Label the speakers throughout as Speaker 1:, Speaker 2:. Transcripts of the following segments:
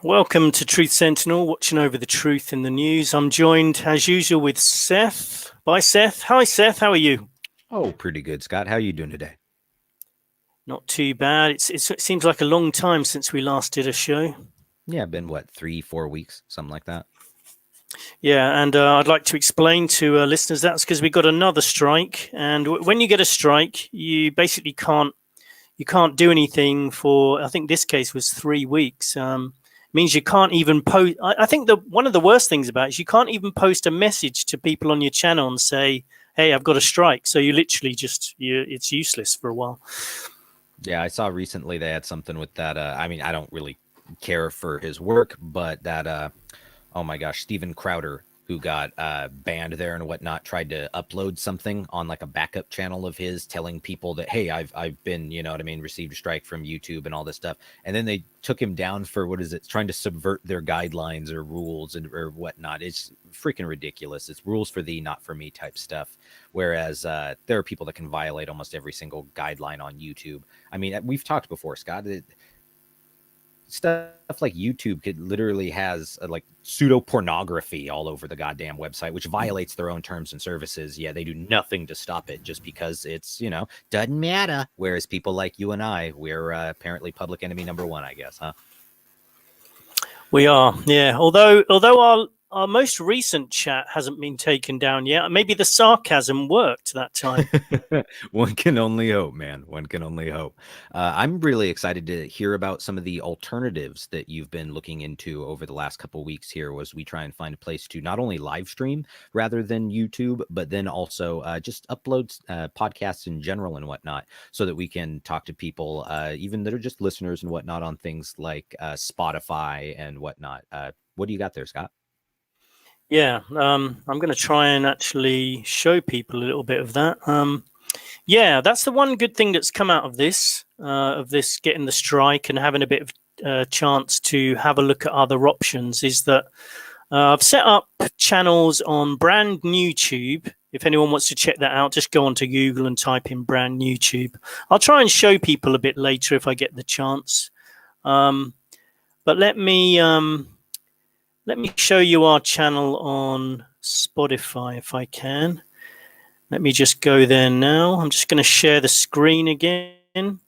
Speaker 1: Welcome to Truth Sentinel, watching over the truth in the news. I'm joined, as usual, with Seth. Bye, Seth. Hi, Seth. How are you?
Speaker 2: Oh, pretty good, Scott. How are you doing today?
Speaker 1: Not too bad. It seems like a long time since we last did a show.
Speaker 2: Yeah, been, 3-4 weeks, something like that.
Speaker 1: Yeah, and I'd like to explain to listeners that's because we got another strike. And when you get a strike, you basically can't do anything for, I think this case was 3 weeks. Means you can't even post. I think one of the worst things about it is you can't even post a message to people on your channel and say, hey, I've got a strike. So you literally it's useless for a while.
Speaker 2: Yeah, I saw recently they had something with that. I mean, I don't really care for his work, but that, oh my gosh, Steven Crowder, who got banned there and whatnot, tried to upload something on like a backup channel of his telling people that, hey, I've been, received a strike from YouTube and all this stuff. And then they took him down for, trying to subvert their guidelines or rules or whatnot. It's freaking ridiculous. It's rules for thee, not for me type stuff. Whereas there are people that can violate almost every single guideline on YouTube. I mean, we've talked before, Scott. Stuff like YouTube could literally has like pseudo pornography all over the goddamn website, which violates their own terms and services. Yeah, they do nothing to stop it just because it's, doesn't matter. Whereas people like you and I, we're apparently public enemy number one, I guess, huh?
Speaker 1: We are, yeah. Although our most recent chat hasn't been taken down yet. Maybe the sarcasm worked that time.
Speaker 2: One can only hope, man. One can only hope. I'm really excited to hear about some of the alternatives that you've been looking into over the last couple of weeks here as we try and find a place to not only live stream rather than YouTube, but then also just upload podcasts in general and whatnot so that we can talk to people, even that are just listeners and whatnot on things like Spotify and whatnot. What do you got there, Scott?
Speaker 1: Yeah, I'm going to try and actually show people a little bit of that. Yeah, that's the one good thing that's come out of this getting the strike and having a bit of chance to have a look at other options is that I've set up channels on brand YouTube. If anyone wants to check that out, just go onto Google and type in brand YouTube. I'll try and show people a bit later if I get the chance. But let me show you our channel on Spotify if I can. Let me just go there now. I'm just going to share the screen again,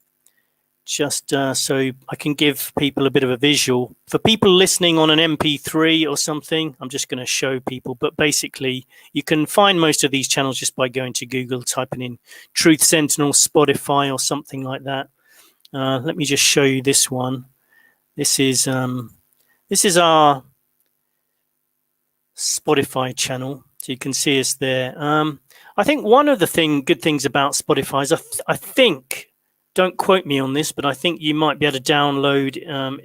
Speaker 1: just so I can give people a bit of a visual. For people listening on an MP3 or something, I'm just going to show people. But basically, you can find most of these channels just by going to Google, typing in Truth Sentinel, Spotify, or something like that. Let me just show you this one. This is our Spotify channel, so you can see us there. I think one of the good things about Spotify is I think, don't quote me on this, but I think you might be able to download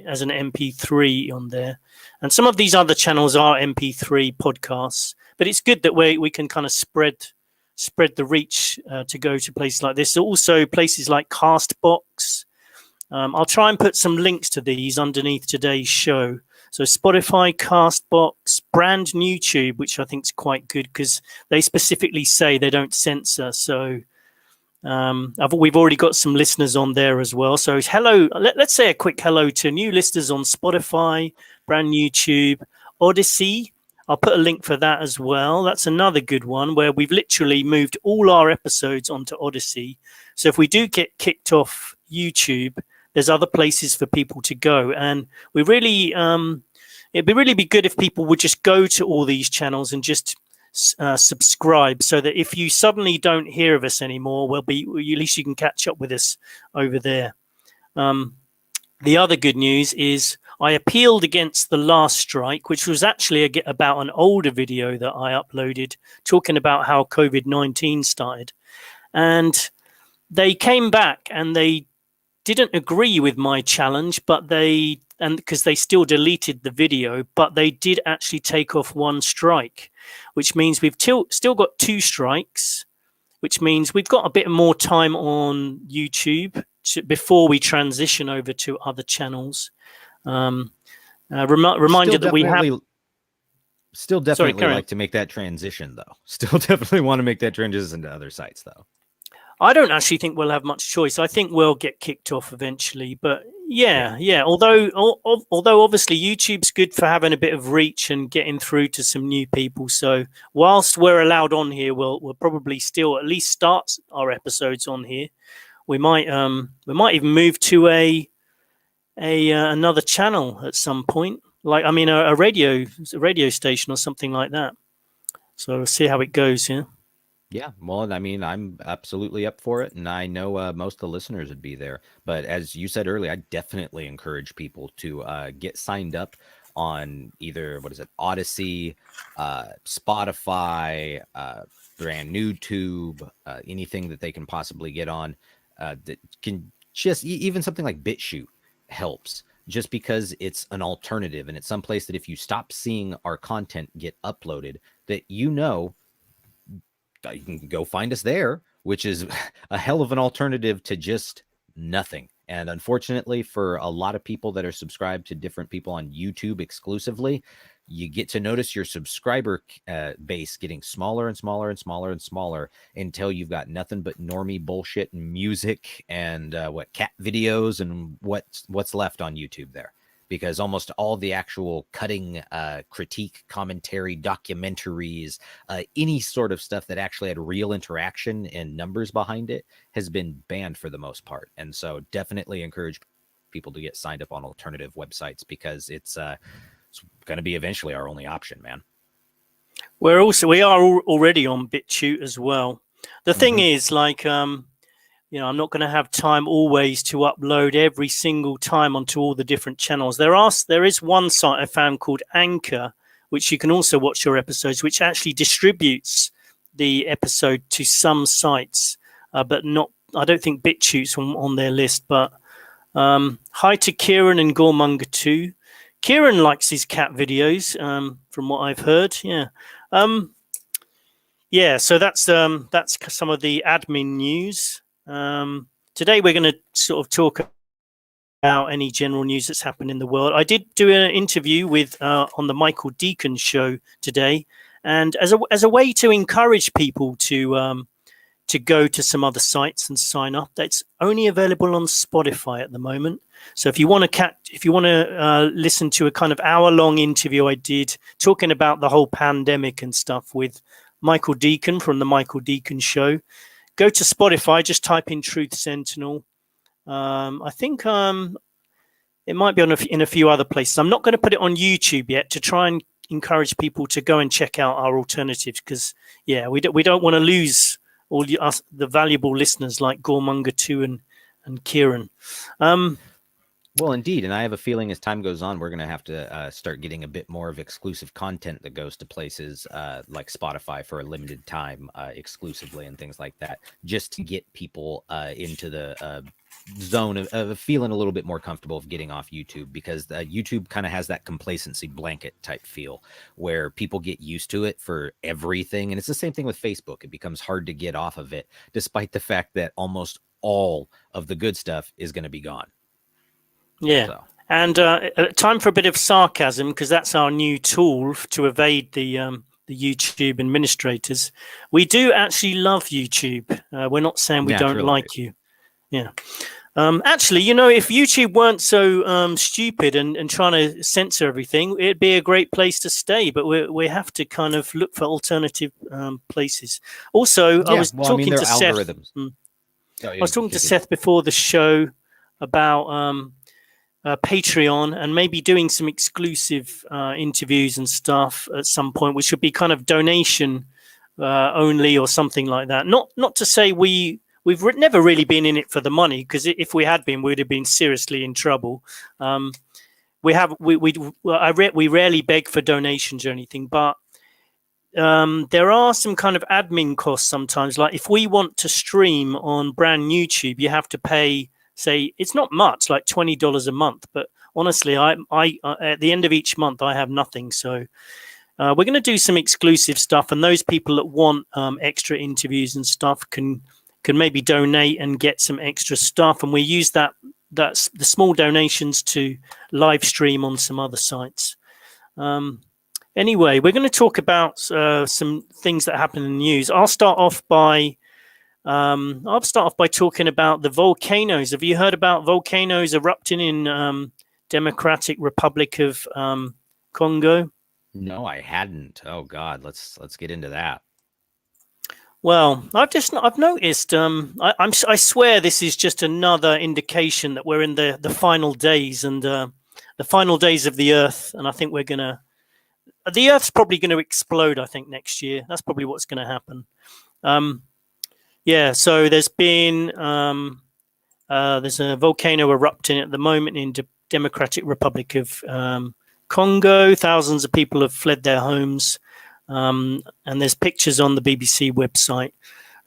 Speaker 1: as an MP3 on there. And some of these other channels are MP3 podcasts, but it's good that we can kind of spread the reach to go to places like this. Also places like Castbox. I'll try and put some links to these underneath today's show. So Spotify, Castbox, brand YouTube, which I think is quite good because they specifically say they don't censor. So we've already got some listeners on there as well. So hello, let's say a quick hello to new listeners on Spotify, brand YouTube, Odyssey. I'll put a link for that as well. That's another good one where we've literally moved all our episodes onto Odyssey. So if we do get kicked off YouTube, there's other places for people to go. And we really, it'd really be good if people would just go to all these channels and just subscribe so that if you suddenly don't hear of us anymore, at least you can catch up with us over there. The other good news is I appealed against the last strike, which was actually about an older video that I uploaded talking about how COVID-19 started. And they came back and they didn't agree with my challenge, but because they still deleted the video, but they did actually take off one strike, which means we've still got 2 strikes, which means we've got a bit more time on YouTube before we transition over to other channels. Reminder that we have...
Speaker 2: Still definitely like to make that transition, though. Still definitely want to make that transition to other sites, though.
Speaker 1: I don't actually think we'll have much choice. I think we'll get kicked off eventually. But yeah. Although obviously YouTube's good for having a bit of reach and getting through to some new people. So whilst we're allowed on here, we'll probably still at least start our episodes on here. We might even move to another channel at some point. Like a radio station or something like that. So we'll see how it goes. Yeah.
Speaker 2: Yeah, well, I mean, I'm absolutely up for it, and I know most of the listeners would be there. But as you said earlier, I definitely encourage people to get signed up on either Odyssey, Spotify, brand new Tube, anything that they can possibly get on that can just even something like BitChute helps. Just because it's an alternative and it's someplace that if you stop seeing our content get uploaded, that you can go find us there, which is a hell of an alternative to just nothing. And unfortunately, for a lot of people that are subscribed to different people on YouTube exclusively, you get to notice your subscriber base getting smaller and smaller and smaller and smaller until you've got nothing but normie bullshit and music and cat videos and what's left on YouTube there. Because almost all the actual cutting critique, commentary, documentaries, any sort of stuff that actually had real interaction and numbers behind it has been banned for the most part. And so definitely encourage people to get signed up on alternative websites because it's going to be eventually our only option, man.
Speaker 1: We are already on BitChute as well. The thing is, like, I'm not going to have time always to upload every single time onto all the different channels. There is one site I found called Anchor, which you can also watch your episodes, which actually distributes the episode to some sites, but not. I don't think BitChute's on their list. But hi to Kieran and Gormonger 2. Kieran likes his cat videos, from what I've heard. Yeah. So that's some of the admin news. Today we're going to sort of talk about any general news that's happened in the world. I did do an interview with on the Michael Deacon show today, and as a way to encourage people to go to some other sites and sign up, that's only available on Spotify at the moment. So if you want to listen to a kind of hour-long interview I did talking about the whole pandemic and stuff with Michael Deacon from the Michael Deacon show, go to Spotify, just type in Truth Sentinel. I think it might be in a few other places. I'm not going to put it on YouTube yet to try and encourage people to go and check out our alternatives because, we don't want to lose all the valuable listeners like Gormonger 2 and Kieran.
Speaker 2: Well, indeed. And I have a feeling as time goes on, we're going to have to start getting a bit more of exclusive content that goes to places like Spotify for a limited time exclusively and things like that, just to get people into the zone of feeling a little bit more comfortable of getting off YouTube, because YouTube kind of has that complacency blanket type feel where people get used to it for everything. And it's the same thing with Facebook. It becomes hard to get off of it, despite the fact that almost all of the good stuff is going to be gone.
Speaker 1: Yeah. So. And time for a bit of sarcasm, because that's our new tool to evade the YouTube administrators. We do actually love YouTube. We're not saying we don't like you. Yeah. Actually, if YouTube weren't so stupid and trying to censor everything, it'd be a great place to stay. But we have to kind of look for alternative places. Also, I was talking to Seth. I was talking to Seth before the show about Patreon and maybe doing some exclusive interviews and stuff at some point, which would be kind of donation only or something like that. Not to say we've never really been in it for the money, because if we had been, we'd have been seriously in trouble. We rarely beg for donations or anything, but there are some kind of admin costs sometimes. Like if we want to stream on brand YouTube, you have to pay. Say it's not much, like $20 a month, but honestly, I at the end of each month I have nothing. So we're going to do some exclusive stuff, and those people that want extra interviews and stuff can maybe donate and get some extra stuff, and we use that's the small donations to live stream on some other sites. Anyway, we're going to talk about some things that happen in the news. I'll start off by I'll start off by talking about the volcanoes. Have you heard about volcanoes erupting in Democratic Republic of Congo?
Speaker 2: No, I hadn't. Oh God, let's get into that.
Speaker 1: Well, I've noticed. I swear this is just another indication that we're in the final days and the final days of the Earth, and I think the Earth's probably gonna explode. I think next year. That's probably what's going to happen. Yeah. So there's a volcano erupting at the moment in Democratic Republic of Congo. Thousands of people have fled their homes. And there's pictures on the BBC website.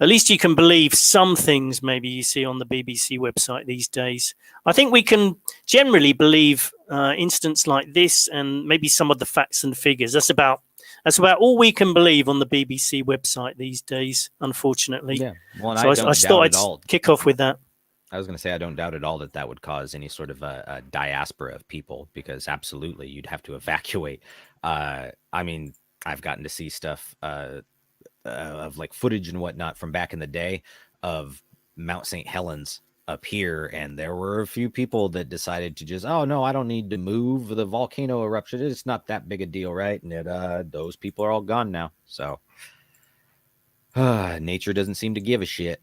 Speaker 1: At least you can believe some things maybe you see on the BBC website these days. I think we can generally believe incidents like this and maybe some of the facts and figures. That's about all we can believe on the BBC website these days, unfortunately.
Speaker 2: Yeah. Well,
Speaker 1: so I thought I'd kick off with that.
Speaker 2: I was going to say, I don't doubt at all that would cause any sort of a diaspora of people, because absolutely you'd have to evacuate. I mean, I've gotten to see stuff of like footage and whatnot from back in the day of Mount St. Helens up here, and there were a few people that decided to just, oh no, I don't need to move, the volcano eruption, it's not that big a deal, right? And those people are all gone now. So nature doesn't seem to give a shit,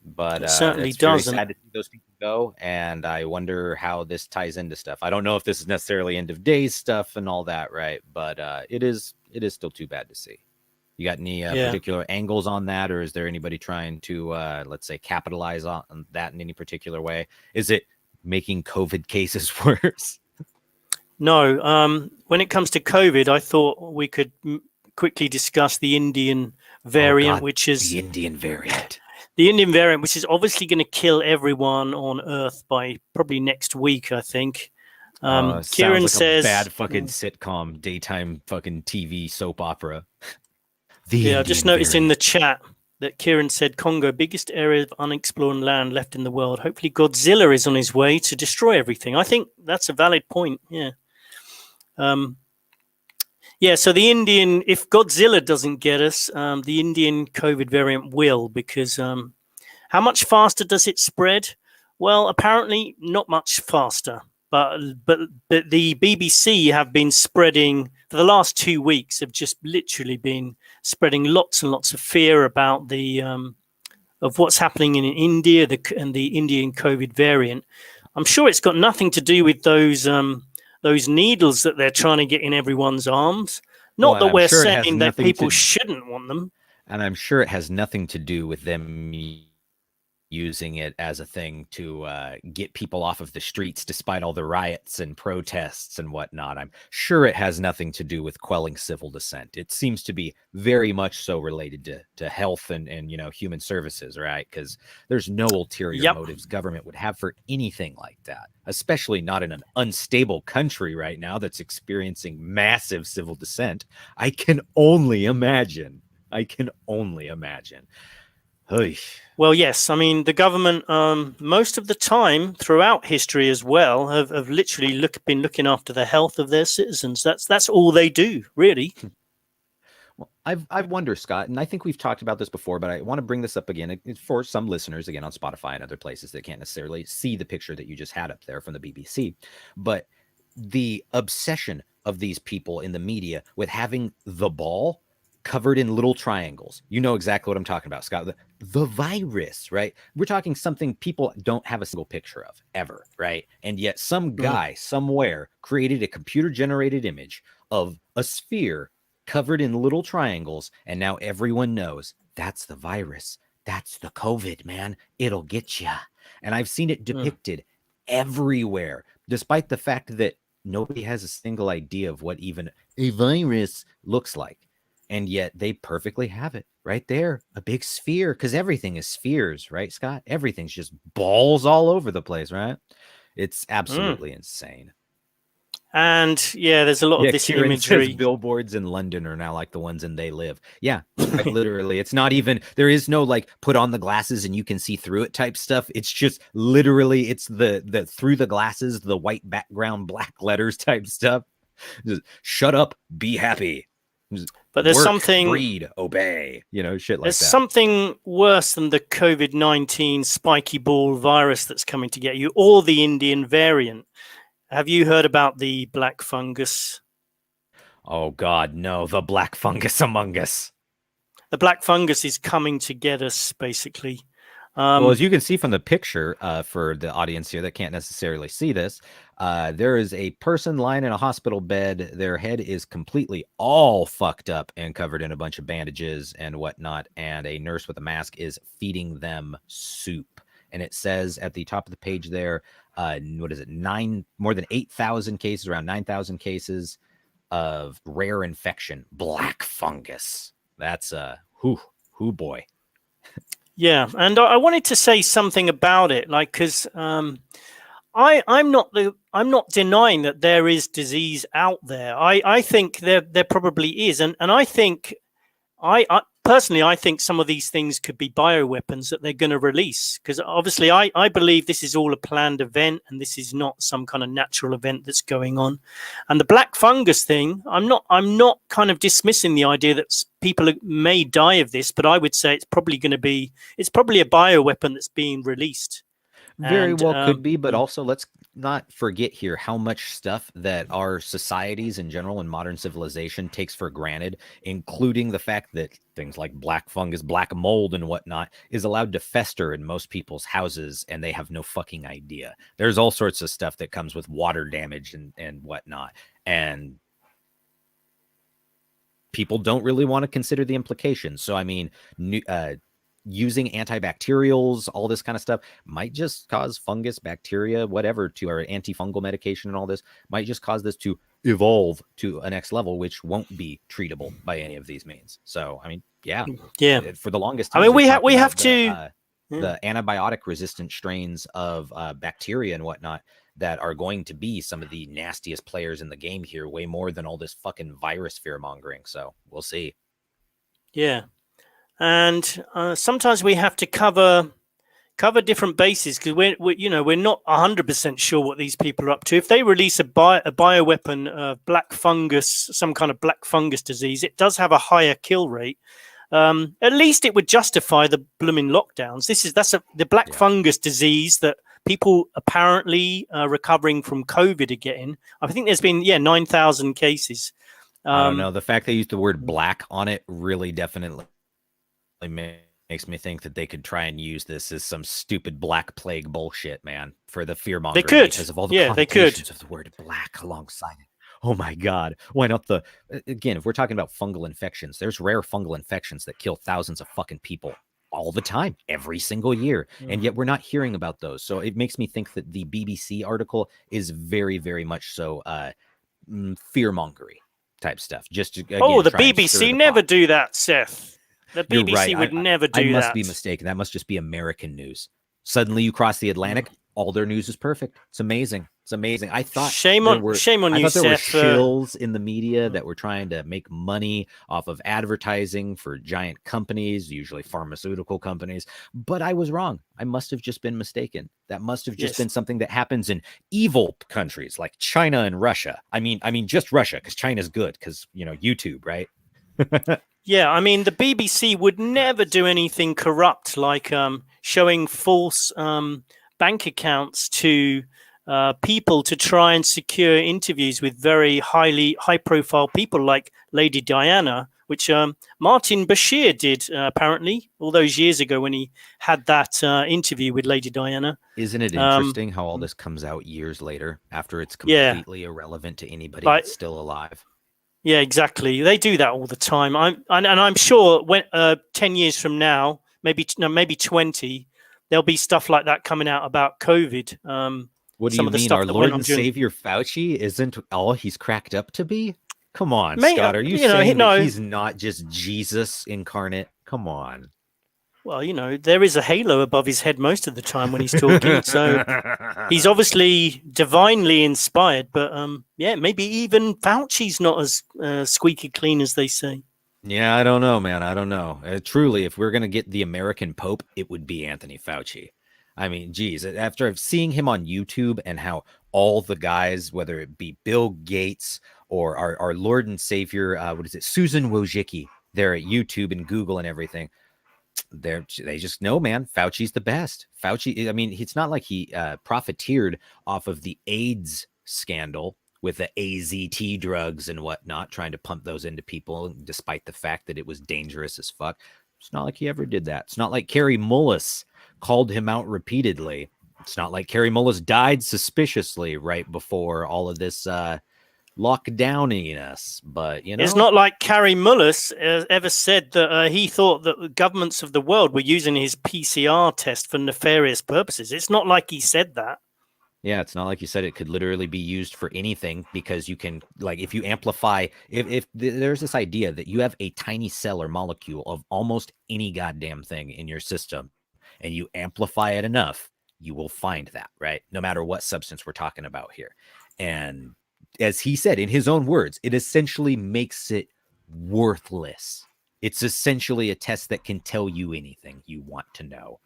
Speaker 2: but
Speaker 1: it certainly
Speaker 2: it's very
Speaker 1: doesn't.
Speaker 2: sad to see those people go, and I wonder how this ties into stuff. I don't know if this is necessarily end of days stuff and all that, right? But it is still too bad to see. You got any particular angles on that, or is there anybody trying to, let's say, capitalize on that in any particular way? Is it making COVID cases worse?
Speaker 1: No. When it comes to COVID, I thought we could quickly discuss the Indian variant, which is
Speaker 2: the Indian variant.
Speaker 1: The Indian variant, which is obviously going to kill everyone on Earth by probably next week, I think. Kieran
Speaker 2: like
Speaker 1: says,
Speaker 2: a bad fucking sitcom, daytime fucking TV soap opera.
Speaker 1: I just noticed in the chat that Kieran said Congo, biggest area of unexplored land left in the world. Hopefully Godzilla is on his way to destroy everything. I think that's a valid point. Yeah. So the Indian, if Godzilla doesn't get us, the Indian COVID variant will, because how much faster does it spread? Well, apparently not much faster. But the BBC have been spreading, for the last 2 weeks, have just literally been spreading lots and lots of fear about the of what's happening in India and the Indian COVID variant. I'm sure it's got nothing to do with those needles that they're trying to get in everyone's arms. Not that we're saying that people shouldn't want them.
Speaker 2: And I'm sure it has nothing to do with them using it as a thing to get people off of the streets despite all the riots and protests and whatnot. I'm sure it has nothing to do with quelling civil dissent. It seems to be very much so related to health and human services, right? Because there's no ulterior motives government would have for anything like that, especially not in an unstable country right now that's experiencing massive civil dissent. I can only imagine.
Speaker 1: Well, yes. I mean, the government, most of the time throughout history as well, have literally been looking after the health of their citizens. That's all they do, really.
Speaker 2: Well, I wonder, Scott, and I think we've talked about this before, but I want to bring this up again for some listeners, again, on Spotify and other places that can't necessarily see the picture that you just had up there from the BBC. But the obsession of these people in the media with having the ball covered in little triangles. You know exactly what I'm talking about, Scott. The virus, right? We're talking something people don't have a single picture of ever, right? And yet some guy somewhere created a computer-generated image of a sphere covered in little triangles, and now everyone knows that's the virus. That's the COVID, man. It'll get you. And I've seen it depicted everywhere, despite the fact that nobody has a single idea of what even a virus looks like. And yet they perfectly have it right there. A big sphere, because everything is spheres, right, Scott? Everything's just balls all over the place, right? It's absolutely insane.
Speaker 1: And there's a lot of this
Speaker 2: Kieran
Speaker 1: imagery.
Speaker 2: Says billboards in London are now like the ones in They Live. Yeah, literally. It's not even, there is no like put on the glasses and you can see through it type stuff. It's just literally, it's the through the glasses, the white background, black letters type stuff. Just shut up, be happy.
Speaker 1: But there's
Speaker 2: Work,
Speaker 1: something
Speaker 2: breed, obey. Shit like
Speaker 1: there's
Speaker 2: that.
Speaker 1: something worse than the COVID-19 spiky ball virus that's coming to get you, or the Indian variant. Have you heard about the black fungus?
Speaker 2: Oh God, no! The black fungus among us.
Speaker 1: The black fungus is coming to get us, basically.
Speaker 2: Well, as you can see from the picture, for the audience here that can't necessarily see this, there is a person lying in a hospital bed. Their head is completely all fucked up and covered in a bunch of bandages and whatnot. And a nurse with a mask is feeding them soup. And it says at the top of the page there, what is it? More than 8,000 cases, around 9,000 cases of rare infection, black fungus. That's whoo boy.
Speaker 1: Yeah, and I wanted to say something about it, like, because I'm not denying that there is disease out there. I think there probably is, and I think I personally, I think some of these things could be bioweapons that they're going to release, because obviously I believe this is all a planned event and this is not some kind of natural event that's going on. And the black fungus thing, I'm not kind of dismissing the idea that people may die of this, but I would say it's probably a bioweapon that's being released.
Speaker 2: Very well could be, but also let's not forget here how much stuff that our societies in general and modern civilization takes for granted, including the fact that things like black fungus, black mold, and whatnot is allowed to fester in most people's houses, and they have no fucking idea. There's all sorts of stuff that comes with water damage and whatnot, and people don't really want to consider the implications. So, I mean, using antibacterials, all this kind of stuff might just cause fungus, bacteria, whatever, to our antifungal medication and all this might just cause this to evolve to a next level, which won't be treatable by any of these means. So, I mean, yeah. For the longest time,
Speaker 1: I mean, we have to
Speaker 2: the antibiotic resistant strains of bacteria and whatnot that are going to be some of the nastiest players in the game here, way more than all this fucking virus fear mongering. So we'll see.
Speaker 1: Yeah. And sometimes we have to cover different bases, because we're not 100% sure what these people are up to. If they release a bioweapon, black fungus, some kind of black fungus disease, it does have a higher kill rate. At least it would justify the blooming lockdowns. The black fungus disease that people apparently recovering from COVID are getting. I think there's been 9,000 cases.
Speaker 2: I don't know. The fact they used the word black on it really definitely makes me think that they could try and use this as some stupid black plague bullshit, man, for the fear mongering.
Speaker 1: They could,
Speaker 2: because of all the connotations of the word black alongside it. Oh my God. Why not again, if we're talking about fungal infections, there's rare fungal infections that kill thousands of fucking people all the time, every single year. And yet we're not hearing about those. So it makes me think that the BBC article is very, very much so fear mongery type stuff. Just to, again,
Speaker 1: the BBC never do that, Seth. The BBC would never do that.
Speaker 2: I must be mistaken. That must just be American news. Suddenly you cross the Atlantic, all their news is perfect. It's amazing. It's amazing. I thought
Speaker 1: shame on you, Seth.
Speaker 2: There were shills in the media that were trying to make money off of advertising for giant companies, usually pharmaceutical companies. But I was wrong. I must have just been mistaken. That must have just been something that happens in evil countries like China and Russia. I mean just Russia, because China's good, because YouTube, right?
Speaker 1: Yeah, I mean, the BBC would never do anything corrupt, like showing false bank accounts to people to try and secure interviews with very high-profile people like Lady Diana, which Martin Bashir did apparently all those years ago when he had that interview with Lady Diana.
Speaker 2: Isn't it interesting how all this comes out years later after it's completely irrelevant to anybody that's still alive?
Speaker 1: Yeah, exactly. They do that all the time. I'm sure when 10 years from now, maybe 20, there'll be stuff like that coming out about COVID.
Speaker 2: What do you mean? Our Lord and Savior Fauci isn't all he's cracked up to be? Come on, Scott. Are you saying that he's not just Jesus incarnate? Come on.
Speaker 1: Well, there is a halo above his head most of the time when he's talking. So he's obviously divinely inspired. But maybe even Fauci's not as squeaky clean as they say.
Speaker 2: Yeah, I don't know, man. I don't know. Truly, if we're going to get the American Pope, it would be Anthony Fauci. I mean, geez, after seeing him on YouTube and how all the guys, whether it be Bill Gates or our Lord and Savior, what is it, Susan Wojcicki, there at YouTube and Google and everything. They just know, man. Fauci's the best. Fauci, I mean, it's not like he profiteered off of the AIDS scandal with the AZT drugs and whatnot, trying to pump those into people, despite the fact that it was dangerous as fuck. It's not like he ever did that. It's not like Carrie Mullis called him out repeatedly. It's not like Carrie Mullis died suspiciously right before all of this lockdowning us, but you know,
Speaker 1: it's not like Carrie Mullis ever said that he thought that the governments of the world were using his PCR test for nefarious purposes. It's not like he said that.
Speaker 2: Yeah, it's not like you said it could literally be used for anything, because you can, like, if you amplify, if there's this idea that you have a tiny cell or molecule of almost any goddamn thing in your system and you amplify it enough, you will find that, right? No matter what substance we're talking about here. And as he said in his own words, it essentially makes it worthless. It's essentially a test that can tell you anything you want to know.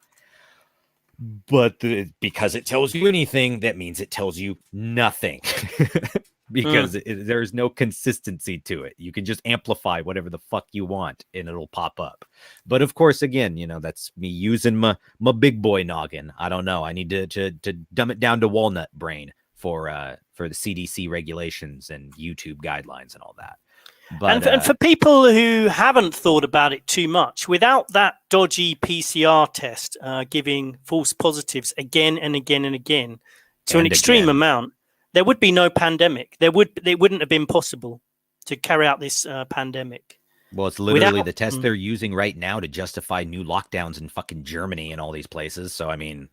Speaker 2: But because it tells you anything, that means it tells you nothing. Because there's no consistency to it. You can just amplify whatever the fuck you want and it'll pop up. But of course, again, you know, that's me using my big boy noggin. I don't know. I need to dumb it down to walnut brain for the CDC regulations and YouTube guidelines and all that. But,
Speaker 1: and for people who haven't thought about it too much, without that dodgy PCR test giving false positives again and again and again to an extreme amount, there would be no pandemic. It wouldn't have been possible to carry out this pandemic.
Speaker 2: Well, it's literally the test they're using right now to justify new lockdowns in fucking Germany and all these places. So, I mean,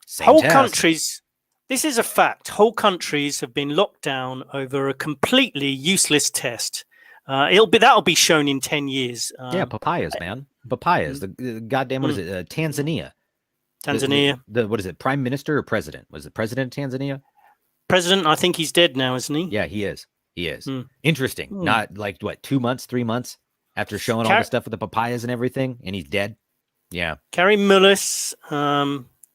Speaker 2: same test.
Speaker 1: Countries... This is a fact. Whole countries have been locked down over a completely useless test. That'll be shown in 10 years.
Speaker 2: Yeah, papayas, man. Papayas. The goddamn, what is it? Tanzania.
Speaker 1: Tanzania.
Speaker 2: The what is it? Prime Minister or President? Was it President of Tanzania?
Speaker 1: President. I think he's dead now, isn't he?
Speaker 2: Yeah, he is. He is. Interesting. Not like what, 2 months, 3 months after showing all the stuff with the papayas and everything, and he's dead. Yeah.
Speaker 1: Carrie Mullis,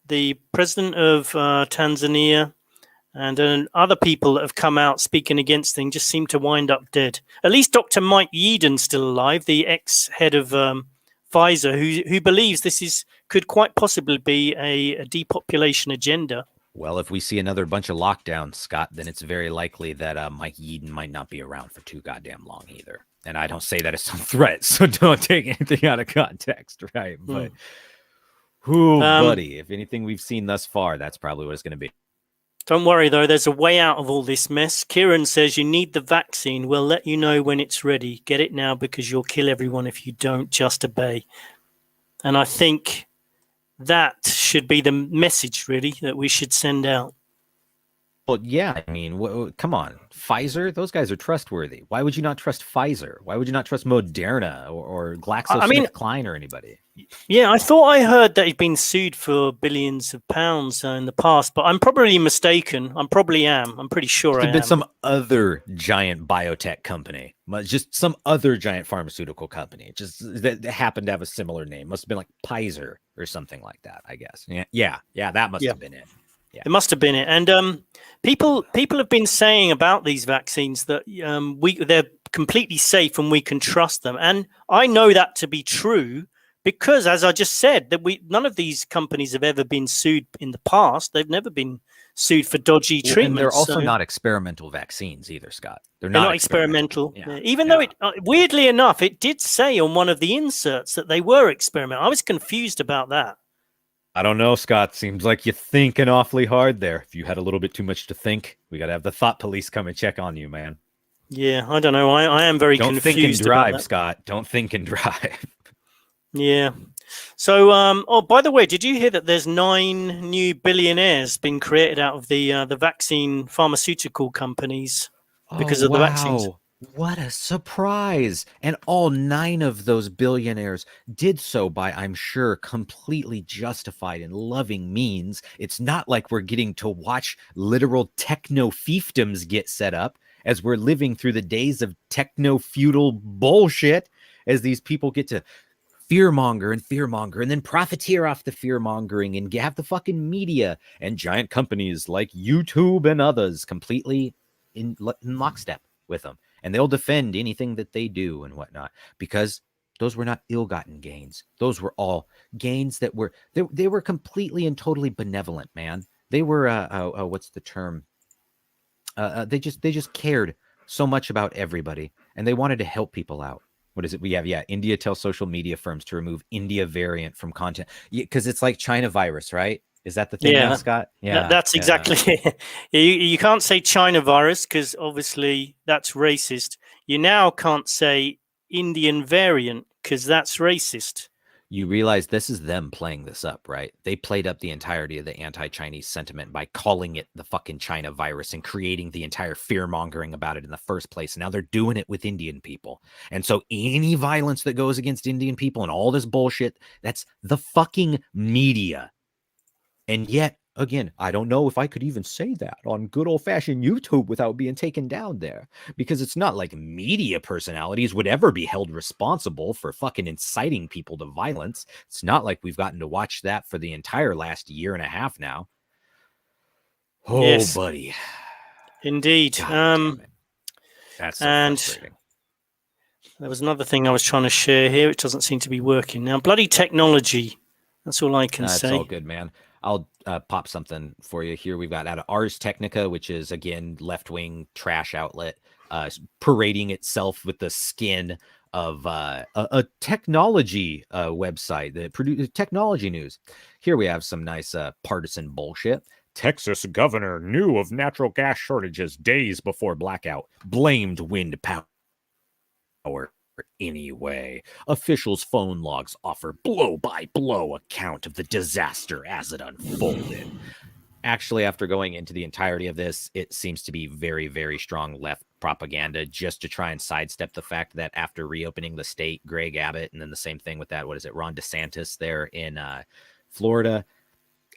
Speaker 1: the president of Tanzania, and other people that have come out speaking against things just seem to wind up dead. At least Dr. Mike Yeadon's still alive, the ex-head of Pfizer, who believes this could quite possibly be a depopulation agenda.
Speaker 2: Well, if we see another bunch of lockdowns, Scott, then it's very likely that Mike Yeadon might not be around for too goddamn long either. And I don't say that as some threat, so don't take anything out of context, right? But... buddy, if anything we've seen thus far, that's probably what it's going to be.
Speaker 1: Don't worry, though. There's a way out of all this mess. Kieran says you need the vaccine. We'll let you know when it's ready. Get it now because you'll kill everyone if you don't. Just obey. And I think that should be the message, really, that we should send out.
Speaker 2: Well, yeah, I mean, come on. Pfizer, those guys are trustworthy. Why would you not trust Pfizer? Why would you not trust Moderna or GlaxoSmithKline or anybody?
Speaker 1: Yeah, I thought I heard that he'd been sued for billions of pounds in the past, but I'm probably mistaken. I probably am. I'm pretty sure I am.
Speaker 2: It's been some other giant biotech company, just some other giant pharmaceutical company, just that happened to have a similar name. Must have been like Pfizer or something like that, I guess. Yeah, that must have been it. Yeah.
Speaker 1: It must have been it. And people have been saying about these vaccines that they're completely safe and we can trust them. And I know that to be true because, as I just said, that none of these companies have ever been sued in the past. They've never been sued for dodgy treatments.
Speaker 2: And they're also not experimental vaccines either, Scott. They're
Speaker 1: not experimental. Yeah. Even though weirdly enough, it did say on one of the inserts that they were experimental. I was confused about that.
Speaker 2: I don't know, Scott. Seems like you're thinking awfully hard there. If you had a little bit too much to think, we got to have the thought police come and check on you, man.
Speaker 1: Yeah, I don't know. I am very confused.
Speaker 2: Don't think and drive, Scott. Don't think and drive.
Speaker 1: Yeah. So, by the way, did you hear that there's 9 new billionaires being created out of the vaccine pharmaceutical companies because of the vaccines?
Speaker 2: What a surprise. And all 9 of those billionaires did so by, I'm sure, completely justified and loving means. It's not like we're getting to watch literal techno-fiefdoms get set up as we're living through the days of techno-feudal bullshit, as these people get to fearmonger and then profiteer off the fear-mongering and have the fucking media and giant companies like YouTube and others completely in lockstep with them, and they'll defend anything that they do and whatnot, because those were not ill-gotten gains. Those were all gains that were they were completely and totally benevolent, man. They were what's the term? They just cared so much about everybody, and they wanted to help people out. What is it? We have, India tells social media firms to remove India variant from content, because it's like China virus, right? Is that the thing,
Speaker 1: Yeah.
Speaker 2: Scott?
Speaker 1: That's exactly it. You can't say China virus because obviously that's racist. You now can't say Indian variant because that's racist.
Speaker 2: You realize this is them playing this up, right? They played up the entirety of the anti-Chinese sentiment by calling it the fucking China virus and creating the entire fear-mongering about it in the first place. Now they're doing it with Indian people. And so any violence that goes against Indian people and all this bullshit, that's the fucking media. And yet, again, I don't know if I could even say that on good old-fashioned YouTube without being taken down there, because it's not like media personalities would ever be held responsible for fucking inciting people to violence. It's not like we've gotten to watch that for the entire last year and a half now. Oh,
Speaker 1: Yes.
Speaker 2: buddy.
Speaker 1: Indeed.
Speaker 2: That's so frustrating.
Speaker 1: There was another thing I was trying to share here. It doesn't seem to be working now. Bloody technology. That's all I can say.
Speaker 2: That's all good, man. I'll pop something for you here. We've got out of Ars Technica, which is, again, left-wing trash outlet, parading itself with the skin of a technology website that produces technology news. Here we have some nice partisan bullshit. Texas governor knew of natural gas shortages days before blackout, blamed wind power. Anyway, officials' phone logs offer blow-by-blow account of the disaster as it unfolded. Actually, after going into the entirety of this, it seems to be very, very strong left propaganda just to try and sidestep the fact that after reopening the state, Greg Abbott, and then the same thing with that, Ron DeSantis there in Florida,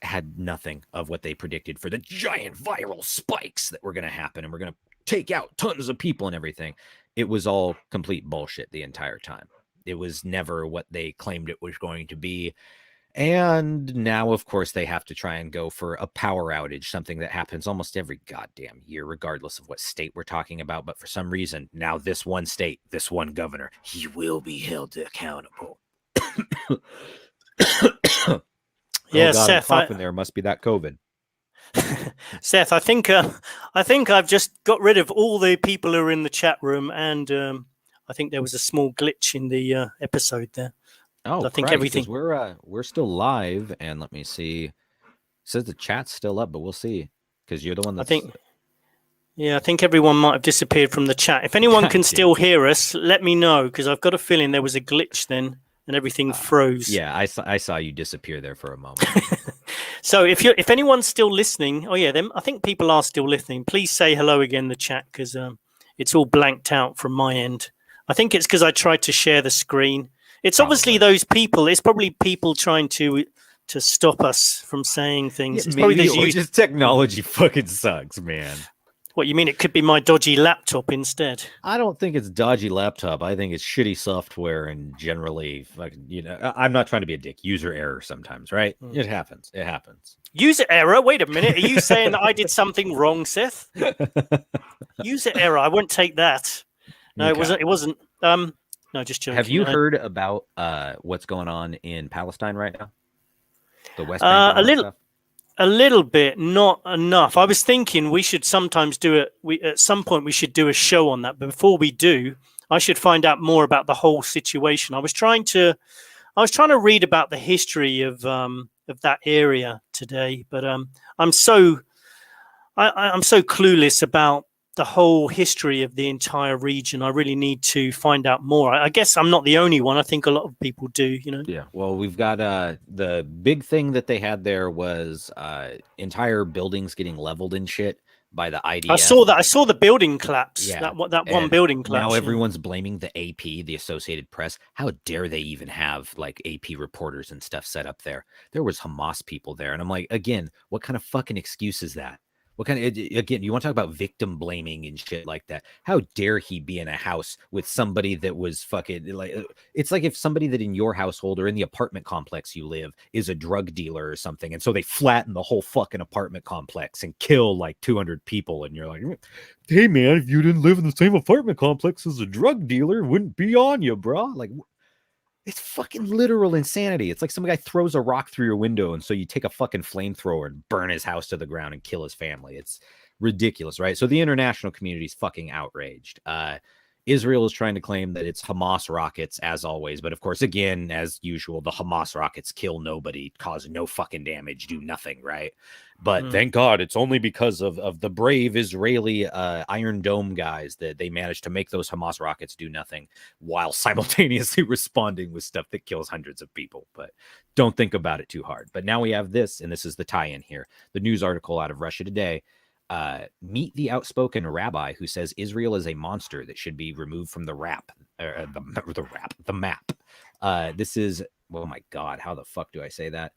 Speaker 2: had nothing of what they predicted for the giant viral spikes that were going to happen, and we're going to take out tons of people and everything. It was all complete bullshit the entire time. It was never what they claimed it was going to be. And now, of course, they have to try and go for a power outage, something that happens almost every goddamn year, regardless of what state we're talking about. But for some reason, now this one state, this one governor, he will be held accountable.
Speaker 1: Yeah,
Speaker 2: God,
Speaker 1: Seth,
Speaker 2: I'm coughing there must be that COVID.
Speaker 1: Seth, I think I've just got rid of all the people who are in the chat room, and I think there was a small glitch in the episode there.
Speaker 2: Oh,
Speaker 1: I think everything.
Speaker 2: We're still live, and let me see. It says the chat's still up, but we'll see, because you're the one that's.
Speaker 1: I think everyone might have disappeared from the chat. If anyone can still hear us, let me know, because I've got a feeling there was a glitch then, and everything froze.
Speaker 2: Yeah, I saw you disappear there for a moment.
Speaker 1: So if anyone's still listening, I think people are still listening. Please say hello again in the chat, because it's all blanked out from my end. I think it's because I tried to share the screen. It's obviously those people. It's probably people trying to stop us from saying things. It's probably
Speaker 2: just technology fucking sucks, man.
Speaker 1: What you mean? It could be my dodgy laptop instead.
Speaker 2: I don't think it's dodgy laptop. I think it's shitty software and generally, I'm not trying to be a dick. User error sometimes, right? It happens. It happens.
Speaker 1: User error? Wait a minute. Are you saying that I did something wrong, Seth? User error. I won't take that. No, okay. It wasn't. No, just joking.
Speaker 2: Have you heard about what's going on in Palestine right now? The West Bank.
Speaker 1: A little bit, not enough. I was thinking we should sometimes do it. At some point we should do a show on that. But before we do, I should find out more about the whole situation. I was trying to read about the history of that area today, but I'm so clueless about the whole history of the entire region. I really need to find out more. I guess I'm not the only one. I think a lot of people do,
Speaker 2: Yeah. Well, we've got the big thing that they had there was entire buildings getting leveled and shit by the IDF.
Speaker 1: I saw the building collapse. Yeah. That one building collapse.
Speaker 2: Now everyone's blaming the AP, the Associated Press. How dare they even have like AP reporters and stuff set up there? There was Hamas people there. And I'm like, again, what kind of fucking excuse is that? What kind of, again, you want to talk about victim blaming and shit like that? How dare he be in a house with somebody that was fucking like, it's like if somebody that in your household or in the apartment complex you live is a drug dealer or something. And so they flatten the whole fucking apartment complex and kill like 200 people. And you're like, hey man, if you didn't live in the same apartment complex as a drug dealer, it wouldn't be on you, bro. Like, it's fucking literal insanity. It's like some guy throws a rock through your window, and so you take a fucking flamethrower and burn his house to the ground and kill his family. It's ridiculous, right? So the international community is fucking outraged. Israel is trying to claim that it's Hamas rockets, as always. But of course, again, as usual, the Hamas rockets kill nobody, cause no fucking damage, do nothing, right? But thank God it's only because of the brave Israeli Iron Dome guys that they managed to make those Hamas rockets do nothing while simultaneously responding with stuff that kills hundreds of people. But don't think about it too hard. But now we have this, and this is the tie-in here. The news article out of Russia Today. Meet the outspoken rabbi who says Israel is a monster that should be removed from the map. This is, oh my God, how the fuck do I say that?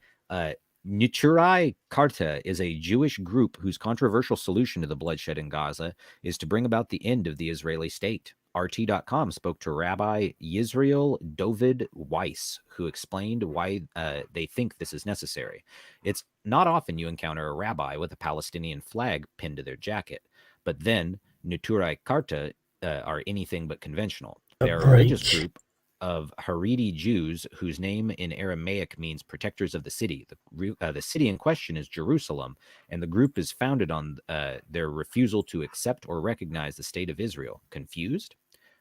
Speaker 2: Niturai Karta is a Jewish group whose controversial solution to the bloodshed in Gaza is to bring about the end of the Israeli state. RT.com spoke to Rabbi Yisrael Dovid Weiss, who explained why they think this is necessary. It's not often you encounter a rabbi with a Palestinian flag pinned to their jacket, but then Niturai Karta are anything but conventional. They're a religious group of Haredi Jews whose name in Aramaic means protectors of the city. The city in question is Jerusalem, and the group is founded on their refusal to accept or recognize the state of Israel. Confused?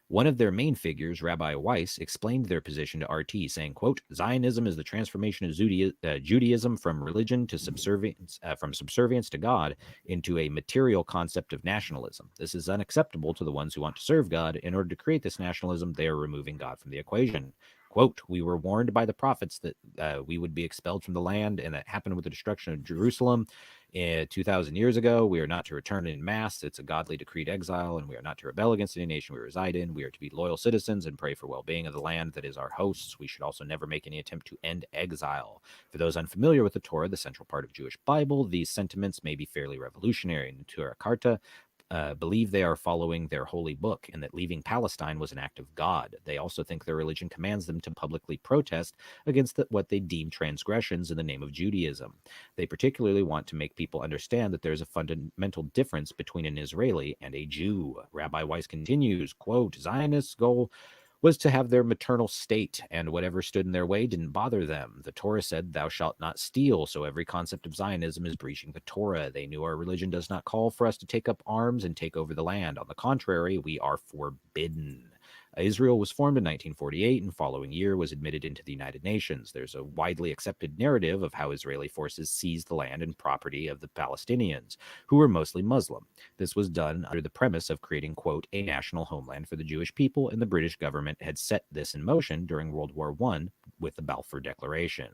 Speaker 2: One of their main figures, Rabbi Weiss, explained their position to RT, saying, quote, Zionism is the transformation of Judaism from religion to subservience, from subservience to God into a material concept of nationalism. This is unacceptable to the ones who want to serve God. In order to create this nationalism, they are removing God from the equation. Quote, we were warned by the prophets that we would be expelled from the land, and that happened with the destruction of Jerusalem 2,000 years ago. We are not to return in mass. It's a godly decreed exile, and we are not to rebel against any nation we reside in. We are to be loyal citizens and pray for well-being of the land that is our hosts. We should also never make any attempt to end exile. For those unfamiliar with the Torah, the central part of Jewish Bible, these sentiments may be fairly revolutionary. Niturai Karta believe they are following their holy book and that leaving Palestine was an act of God. They also think their religion commands them to publicly protest against what they deem transgressions in the name of Judaism. They particularly want to make people understand that there's a fundamental difference between an Israeli and a Jew. Rabbi Weiss continues, quote, Zionists' goal was to have their maternal state, and whatever stood in their way didn't bother them. The Torah said, thou shalt not steal, so every concept of Zionism is breaching the Torah. They knew our religion does not call for us to take up arms and take over the land. On the contrary, we are forbidden. Israel was formed in 1948 and following year was admitted into the United Nations. There's a widely accepted narrative of how Israeli forces seized the land and property of the Palestinians, who were mostly Muslim. This was done under the premise of creating, quote, a national homeland for the Jewish people, and the British government had set this in motion during World War I with the Balfour Declaration.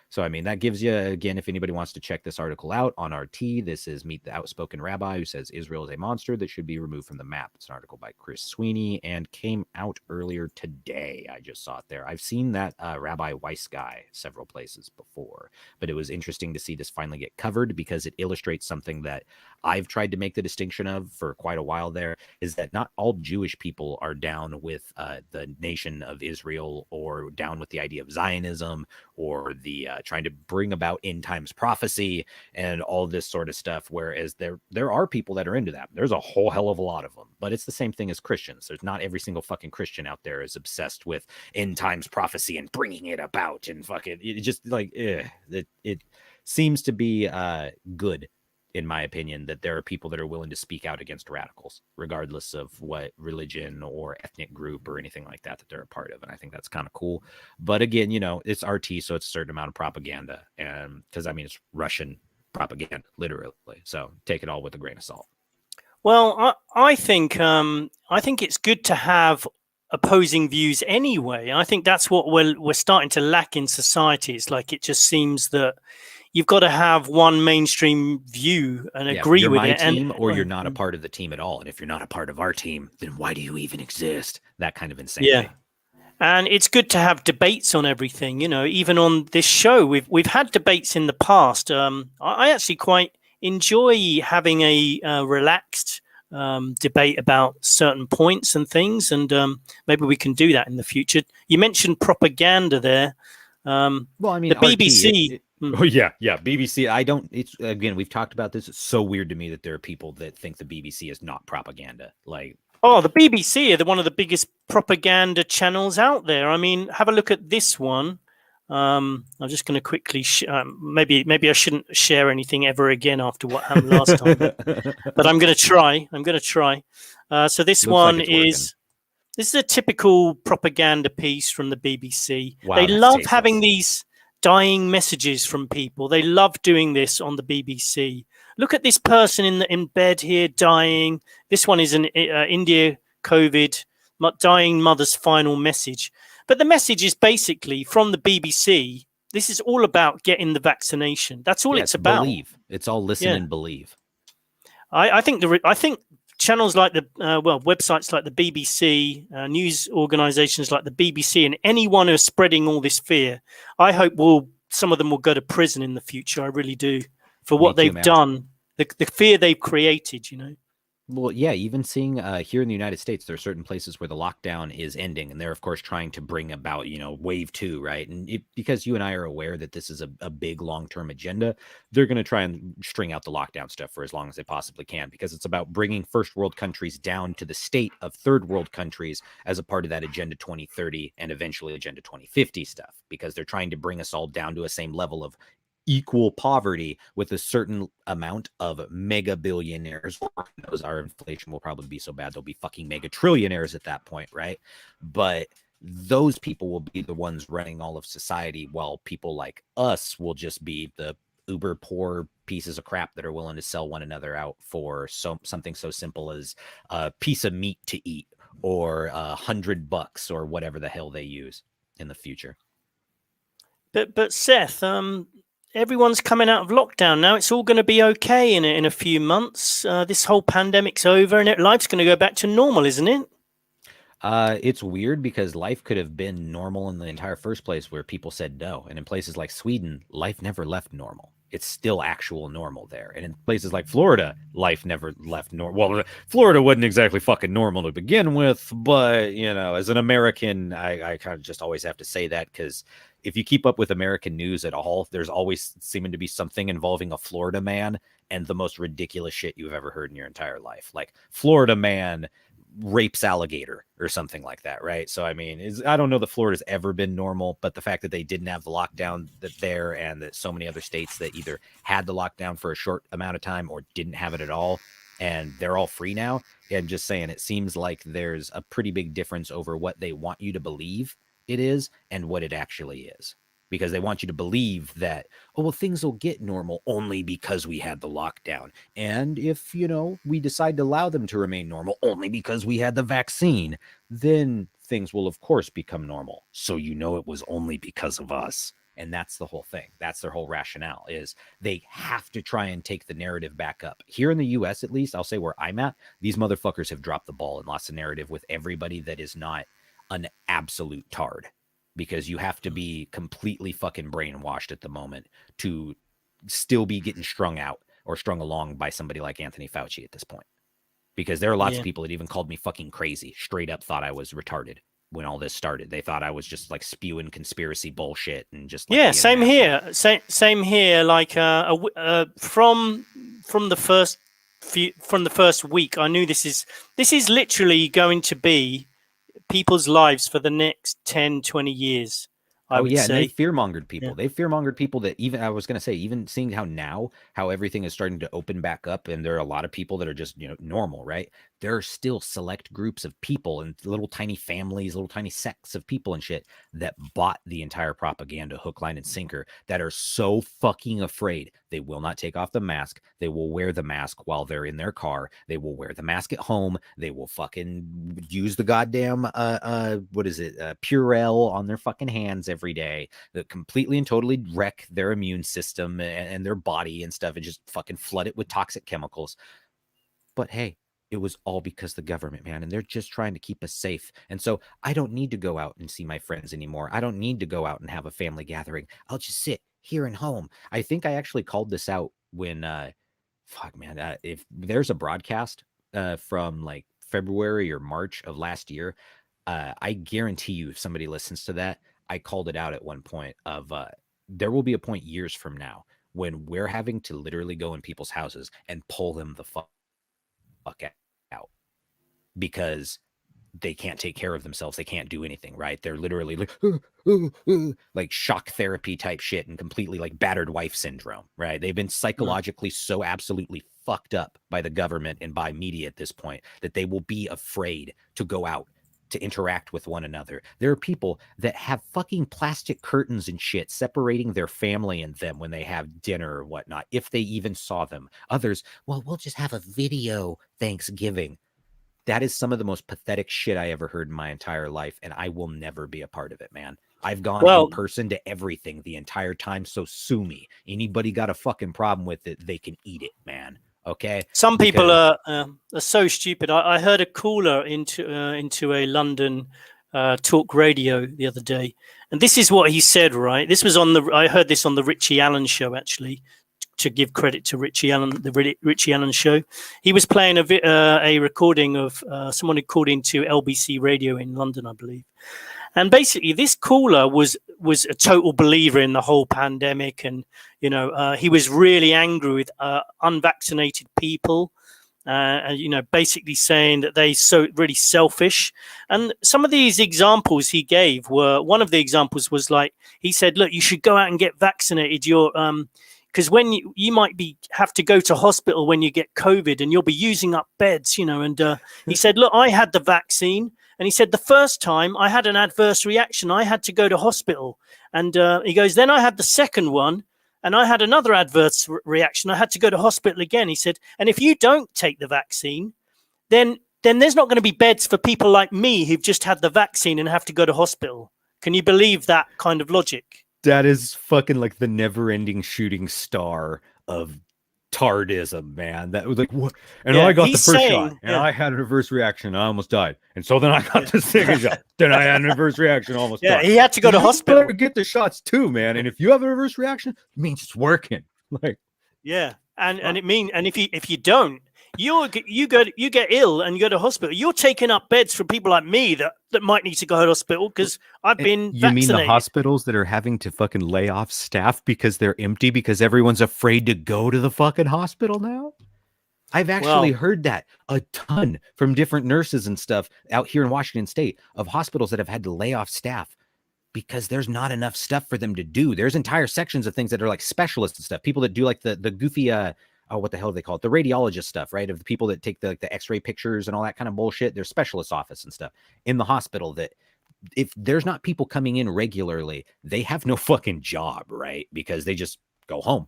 Speaker 2: So, I mean, that gives you, again, if anybody wants to check this article out on RT, this is Meet the Outspoken Rabbi who says Israel is a monster that should be removed from the map. It's an article by Chris Sweeney and came out earlier today. I just saw it there. I've seen that Rabbi Weiss guy several places before, but it was interesting to see this finally get covered because it illustrates something that I've tried to make the distinction of for quite a while there, is that not all Jewish people are down with the nation of Israel or down with the idea of Zionism or the trying to bring about end times prophecy and all this sort of stuff. Whereas there are people that are into that. There's a whole hell of a lot of them, but it's the same thing as Christians. There's not every single fucking Christian out there is obsessed with end times prophecy and bringing it about and fucking it just like it seems to be good, in my opinion, that there are people that are willing to speak out against radicals, regardless of what religion or ethnic group or anything like that they're a part of. And I think that's kind of cool. But again, you know, it's RT, so it's a certain amount of propaganda. And because, I mean, it's Russian propaganda, literally. So take it all with a grain of salt.
Speaker 1: Well, I think it's good to have opposing views anyway. I think that's what we're starting to lack in society. It's like it just seems that you've got to have one mainstream view and agree with it.
Speaker 2: Team, or you're not a part of the team at all. And if you're not a part of our team, then why do you even exist? That kind of insanity.
Speaker 1: Yeah. And it's good to have debates on everything, you know, even on this show. We've had debates in the past. I actually quite enjoy having a relaxed debate about certain points and things, and maybe we can do that in the future. You mentioned propaganda there.
Speaker 2: Well, I mean,
Speaker 1: The BBC.
Speaker 2: Oh yeah, BBC. I don't. It's again, we've talked about this. It's so weird to me that there are people that think the BBC is not propaganda. Like,
Speaker 1: Oh, the BBC are one of the biggest propaganda channels out there. I mean, have a look at this one. I'm just going to quickly. Maybe I shouldn't share anything ever again after what happened last time, but I'm going to try. So this
Speaker 2: looks like
Speaker 1: one
Speaker 2: it's working.
Speaker 1: is. This is a typical propaganda piece from the BBC.
Speaker 2: Wow,
Speaker 1: They
Speaker 2: that's
Speaker 1: love
Speaker 2: tasteless.
Speaker 1: having these dying messages from people. They love doing this on the BBC. Look at this person in bed here dying. This one is an India COVID dying mother's final message. But the message is basically from the BBC. This is all about getting the vaccination. That's all it's about.
Speaker 2: Believe. It's all listen and believe.
Speaker 1: I think channels like the websites like the BBC, news organizations like the BBC, and anyone who's spreading all this fear, I hope some of them will go to prison in the future. I really do, for what they've done, the fear they've created, you know.
Speaker 2: Well, yeah, even seeing here in the United States, there are certain places where the lockdown is ending, and they're of course trying to bring about, wave 2, right? And because you and I are aware that this is a big long-term agenda, they're going to try and string out the lockdown stuff for as long as they possibly can, because it's about bringing first world countries down to the state of third world countries as a part of that Agenda 2030 and eventually Agenda 2050 stuff, because they're trying to bring us all down to a same level of equal poverty with a certain amount of mega billionaires. Our inflation will probably be so bad they'll be fucking mega trillionaires at that point, right? But those people will be the ones running all of society, while people like us will just be the uber poor pieces of crap that are willing to sell one another out for something so simple as a piece of meat to eat, or $100 or whatever the hell they use in the future.
Speaker 1: But Seth, everyone's coming out of lockdown now. It's all going to be okay in a few months. This whole pandemic's over, and life's going to go back to normal, isn't it?
Speaker 2: It's weird because life could have been normal in the entire first place, where people said no. And in places like Sweden, life never left normal. It's still actual normal there. And in places like Florida, life never left normal. Well, Florida wasn't exactly fucking normal to begin with, but, as an American, I kind of just always have to say that, because if you keep up with American news at all, there's always seeming to be something involving a Florida man and the most ridiculous shit you've ever heard in your entire life. Like, Florida man rapes alligator or something like that, right? So I mean, I don't know that Florida's ever been normal, but the fact that they didn't have the lockdown there, and that so many other states that either had the lockdown for a short amount of time or didn't have it at all, and they're all free now. And just saying, it seems like there's a pretty big difference over what they want you to believe it is and what it actually is. Because they want you to believe that, oh, well, things will get normal only because we had the lockdown. And if, we decide to allow them to remain normal only because we had the vaccine, then things will, of course, become normal. So, it was only because of us. And that's the whole thing. That's their whole rationale, is they have to try and take the narrative back up. Here in the US, at least, I'll say where I'm at, these motherfuckers have dropped the ball and lost the narrative with everybody that is not an absolute tard. Because you have to be completely fucking brainwashed at the moment to still be getting strung out or strung along by somebody like Anthony Fauci at this point. Because there are lots of people that even called me fucking crazy, straight up thought I was retarded when all this started. They thought I was just like spewing conspiracy bullshit and just like,
Speaker 1: same here. Same here. Like from the first week, I knew this is literally going to be people's lives for the next 10, 20 years. I would say.
Speaker 2: And they fear-mongered people. Yeah. They fear-mongered people that even seeing how everything is starting to open back up, and there are a lot of people that are just, normal, right? There are still select groups of people and little tiny families, little tiny sects of people and shit that bought the entire propaganda hook, line, and sinker, that are so fucking afraid they will not take off the mask. They will wear the mask while they're in their car. They will wear the mask at home. They will fucking use the goddamn Purell on their fucking hands every day, that completely and totally wreck their immune system and their body and stuff, and just fucking flood it with toxic chemicals. But hey, it was all because the government, man, and they're just trying to keep us safe. And so I don't need to go out and see my friends anymore. I don't need to go out and have a family gathering. I'll just sit here at home. I think I actually called this out when fuck, man, if there's a broadcast from like February or March of last year, I guarantee you, if somebody listens to that, I called it out at one point of there will be a point years from now when we're having to literally go in people's houses and pull them the fuck out because they can't take care of themselves. They can't do anything, right? They're literally like shock therapy type shit and completely like battered wife syndrome, right? They've been psychologically so absolutely fucked up by the government and by media at this point that they will be afraid to go out to interact with one another. There are people that have fucking plastic curtains and shit separating their family and them when they have dinner or whatnot, if they even saw them. Others, well, we'll just have a video Thanksgiving. That is some of the most pathetic shit I ever heard in my entire life, and I will never be a part of it, man. I've gone in person to everything the entire time, so sue me. Anybody got a fucking problem with it, they can eat it, man. Okay?
Speaker 1: Some people are so stupid. I heard a caller into a London talk radio the other day, and this is what he said, right? This was I heard this on the Richie Allen show, actually, to give credit to Richie Allen, the Richie Allen show. He was playing a recording of someone who called into LBC radio in London, I believe. And basically, this caller was a total believer in the whole pandemic, and he was really angry with unvaccinated people, and basically saying that they're so really selfish. And some of these examples he gave one of the examples was like, he said, "Look, you should go out and get vaccinated. Because when you might have to go to hospital when you get COVID, and you'll be using up beds, And he said, look, I had the vaccine. And he said, the first time I had an adverse reaction, I had to go to hospital. And he goes, then I had the second one, and I had another adverse reaction. I had to go to hospital again. He said, and if you don't take the vaccine, then there's not going to be beds for people like me who've just had the vaccine and have to go to hospital. Can you believe that kind of logic?
Speaker 2: That is fucking like the never-ending shooting star of tardism, man. That was like, what? And I got the first shot, and I had an adverse reaction, and I almost died. And so then I got the second shot. Then I had an adverse reaction, almost died.
Speaker 1: He had to go to hospital.
Speaker 2: Get the shots too, man. And if you have an adverse reaction, it means it's working. Like,
Speaker 1: and if you don't, you get ill and you go to hospital. You're taking up beds for people like me that might need to go to hospital because I've been vaccinated.
Speaker 2: You mean the hospitals that are having to fucking lay off staff because they're empty because everyone's afraid to go to the fucking hospital now? I've actually heard that a ton from different nurses and stuff out here in Washington State of hospitals that have had to lay off staff because there's not enough stuff for them to do. There's entire sections of things that are like specialists and stuff. People that do like the goofy what the hell do they call it? The radiologist stuff, right? Of the people that take the x-ray pictures and all that kind of bullshit. There's specialist office and stuff in the hospital that if there's not people coming in regularly, they have no fucking job, right? Because they just go home.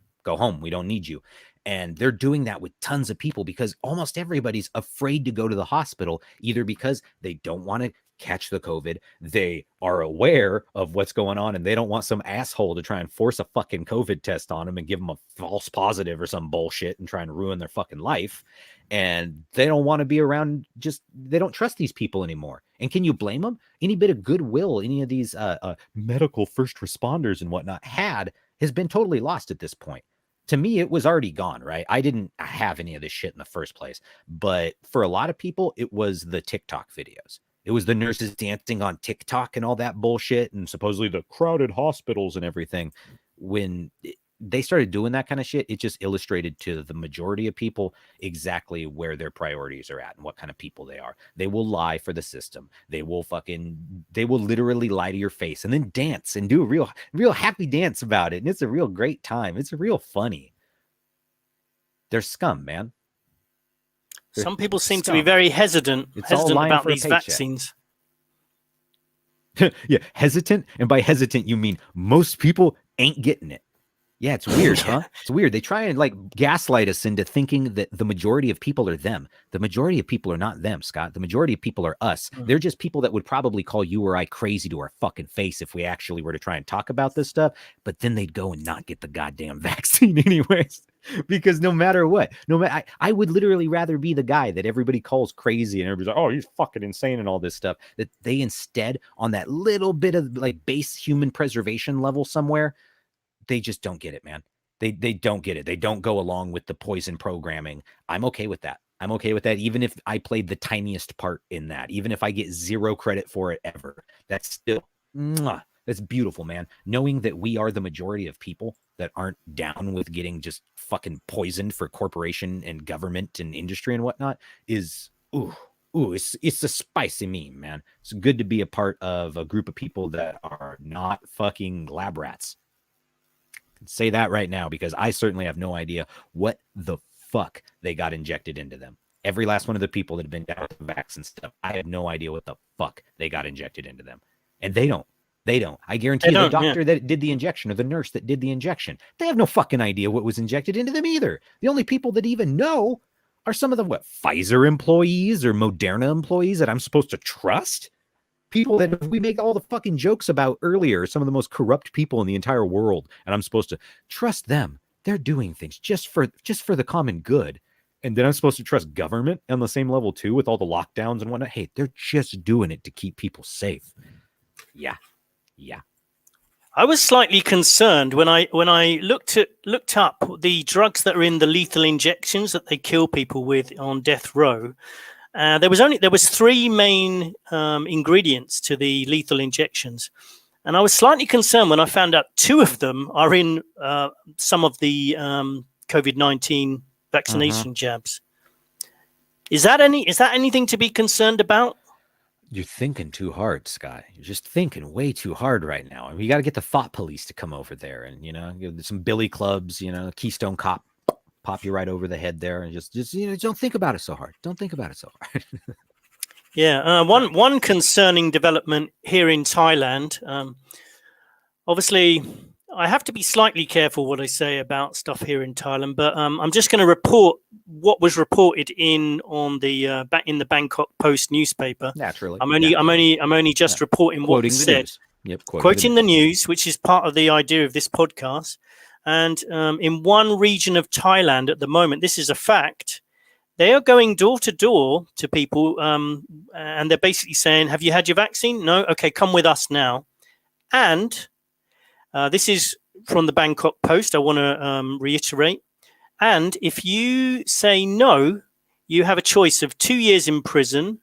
Speaker 2: We don't need you. And they're doing that with tons of people because almost everybody's afraid to go to the hospital, either because they don't want to catch the COVID, they are aware of what's going on, and they don't want some asshole to try and force a fucking COVID test on them and give them a false positive or some bullshit and try and ruin their fucking life. And they don't want to be around, they don't trust these people anymore. And can you blame them? Any bit of goodwill any of these medical first responders and whatnot has been totally lost at this point. To me, it was already gone, right? I didn't have any of this shit in the first place. But for a lot of people, it was the TikTok videos. It was the nurses dancing on TikTok and all that bullshit and supposedly the crowded hospitals and everything. When they started doing that kind of shit, it just illustrated to the majority of people exactly where their priorities are at and what kind of people they are. They will lie for the system. They will literally lie to your face and then dance and do a real happy dance about it. And it's a real great time. It's a real funny. They're scum, man.
Speaker 1: Some people seem to be very hesitant about these vaccines.
Speaker 2: Yeah, hesitant. And by hesitant, you mean most people ain't getting it. Yeah, it's weird, huh? It's weird. They try and like gaslight us into thinking that the majority of people are them. The majority of people are not them, Scott. The majority of people are us. They're just people that would probably call you or I crazy to our fucking face if we actually were to try and talk about this stuff. But then they'd go and not get the goddamn vaccine anyways. Because no matter what, I would literally rather be the guy that everybody calls crazy and everybody's like, oh, he's fucking insane and all this stuff. That they instead, on that little bit of like base human preservation level somewhere, they just don't get it, man. They don't get it. They don't go along with the poison programming. I'm okay with that. I'm okay with that. Even if I played the tiniest part in that, even if I get 0 credit for it ever, that's still, that's beautiful, man. Knowing that we are the majority of people that aren't down with getting just fucking poisoned for corporation and government and industry and whatnot is, it's a spicy meme, man. It's good to be a part of a group of people that are not fucking lab rats. Say that right now, because I certainly have no idea what the fuck they got injected into them. Every last one of the people that have been down with the vaccine stuff, I have no idea what the fuck they got injected into them. And they don't. I guarantee you the doctor that did the injection or the nurse that did the injection, they have no fucking idea what was injected into them either. The only people that even know are some of the Pfizer employees or Moderna employees that I'm supposed to trust. People that we make all the fucking jokes about earlier, some of the most corrupt people in the entire world, and I'm supposed to trust them. They're doing things just for the common good. And then I'm supposed to trust government on the same level too, with all the lockdowns and whatnot. Hey, they're just doing it to keep people safe. Yeah.
Speaker 1: I was slightly concerned when I looked up the drugs that are in the lethal injections that they kill people with on death row. There was 3 main ingredients to the lethal injections, and I was slightly concerned when I found out 2 of them are in some of the COVID-19 vaccination jabs. Is that anything to be concerned about?
Speaker 2: You're thinking too hard, Scott. You're just thinking way too hard right now. I mean, you got to get the thought police to come over there, and some billy clubs, Keystone Cop. Pop you right over the head there, and just don't think about it so hard. Don't think about it so hard.
Speaker 1: Yeah, one concerning development here in Thailand. Obviously, I have to be slightly careful what I say about stuff here in Thailand, but I'm just going to report what was reported in the Bangkok Post newspaper.
Speaker 2: Naturally,
Speaker 1: I'm only just reporting what was said.
Speaker 2: Yep,
Speaker 1: quoting the news, which is part of the idea of this podcast. And in one region of Thailand at the moment, this is a fact, they are going door to door to people and they're basically saying, have you had your vaccine? No? Okay, come with us now. And this is from the Bangkok Post, I want to reiterate. And if you say no, you have a choice of 2 years in prison,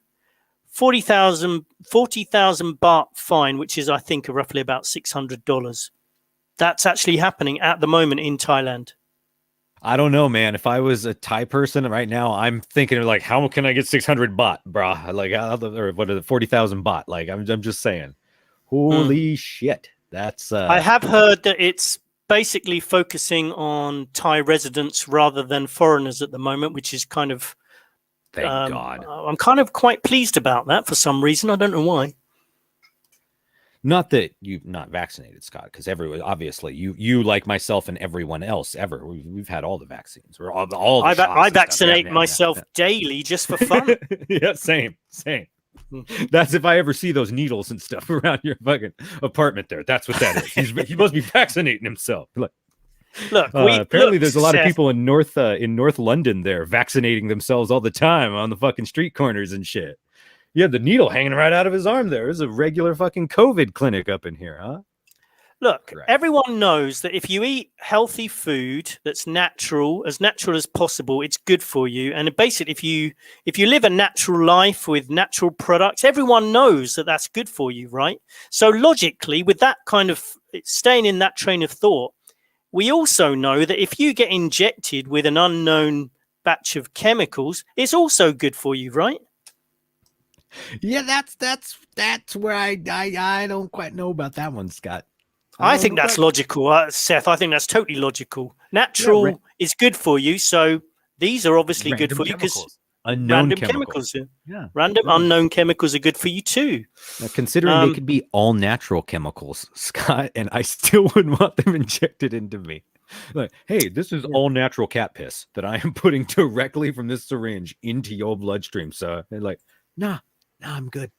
Speaker 1: 40,000 baht fine, which is, I think, roughly about $600. That's actually happening at the moment in Thailand.
Speaker 2: I don't know, man. If I was a Thai person right now, I'm thinking like, how can I get 600 baht, brah? Like, or what are the 40,000 baht? Like, I'm just saying, holy shit. That's.
Speaker 1: I have heard that it's basically focusing on Thai residents rather than foreigners at the moment, which is kind of.
Speaker 2: Thank God.
Speaker 1: I'm kind of quite pleased about that for some reason. I don't know why.
Speaker 2: Not that you've not vaccinated, Scott, because everyone, obviously, you like myself and everyone else ever. We've had all the vaccines. We're all
Speaker 1: I vaccinate myself daily just for fun.
Speaker 2: Yeah, same. That's if I ever see those needles and stuff around your fucking apartment there. That's what that is. He must be vaccinating himself. Look, apparently there's a lot of people in North London there vaccinating themselves all the time on the fucking street corners and shit. You had the needle hanging right out of his arm there. There's a regular fucking COVID clinic up in here, huh?
Speaker 1: Look, everyone knows that if you eat healthy food that's natural as possible, it's good for you. And basically, if you live a natural life with natural products, everyone knows that that's good for you, right? So logically, with that kind of staying in that train of thought, we also know that if you get injected with an unknown batch of chemicals, it's also good for you, right?
Speaker 2: Yeah, that's where I don't quite know about that one, Scott.
Speaker 1: I think that's logical, Seth. I think that's totally logical. Natural is good for you, so these are obviously good for you because random chemicals. Random unknown chemicals are good for you too.
Speaker 2: Now, considering they could be all natural chemicals, Scott, and I still wouldn't want them injected into me. Like, hey, this is all natural cat piss that I am putting directly from this syringe into your bloodstream. So they're like, nah, I'm good.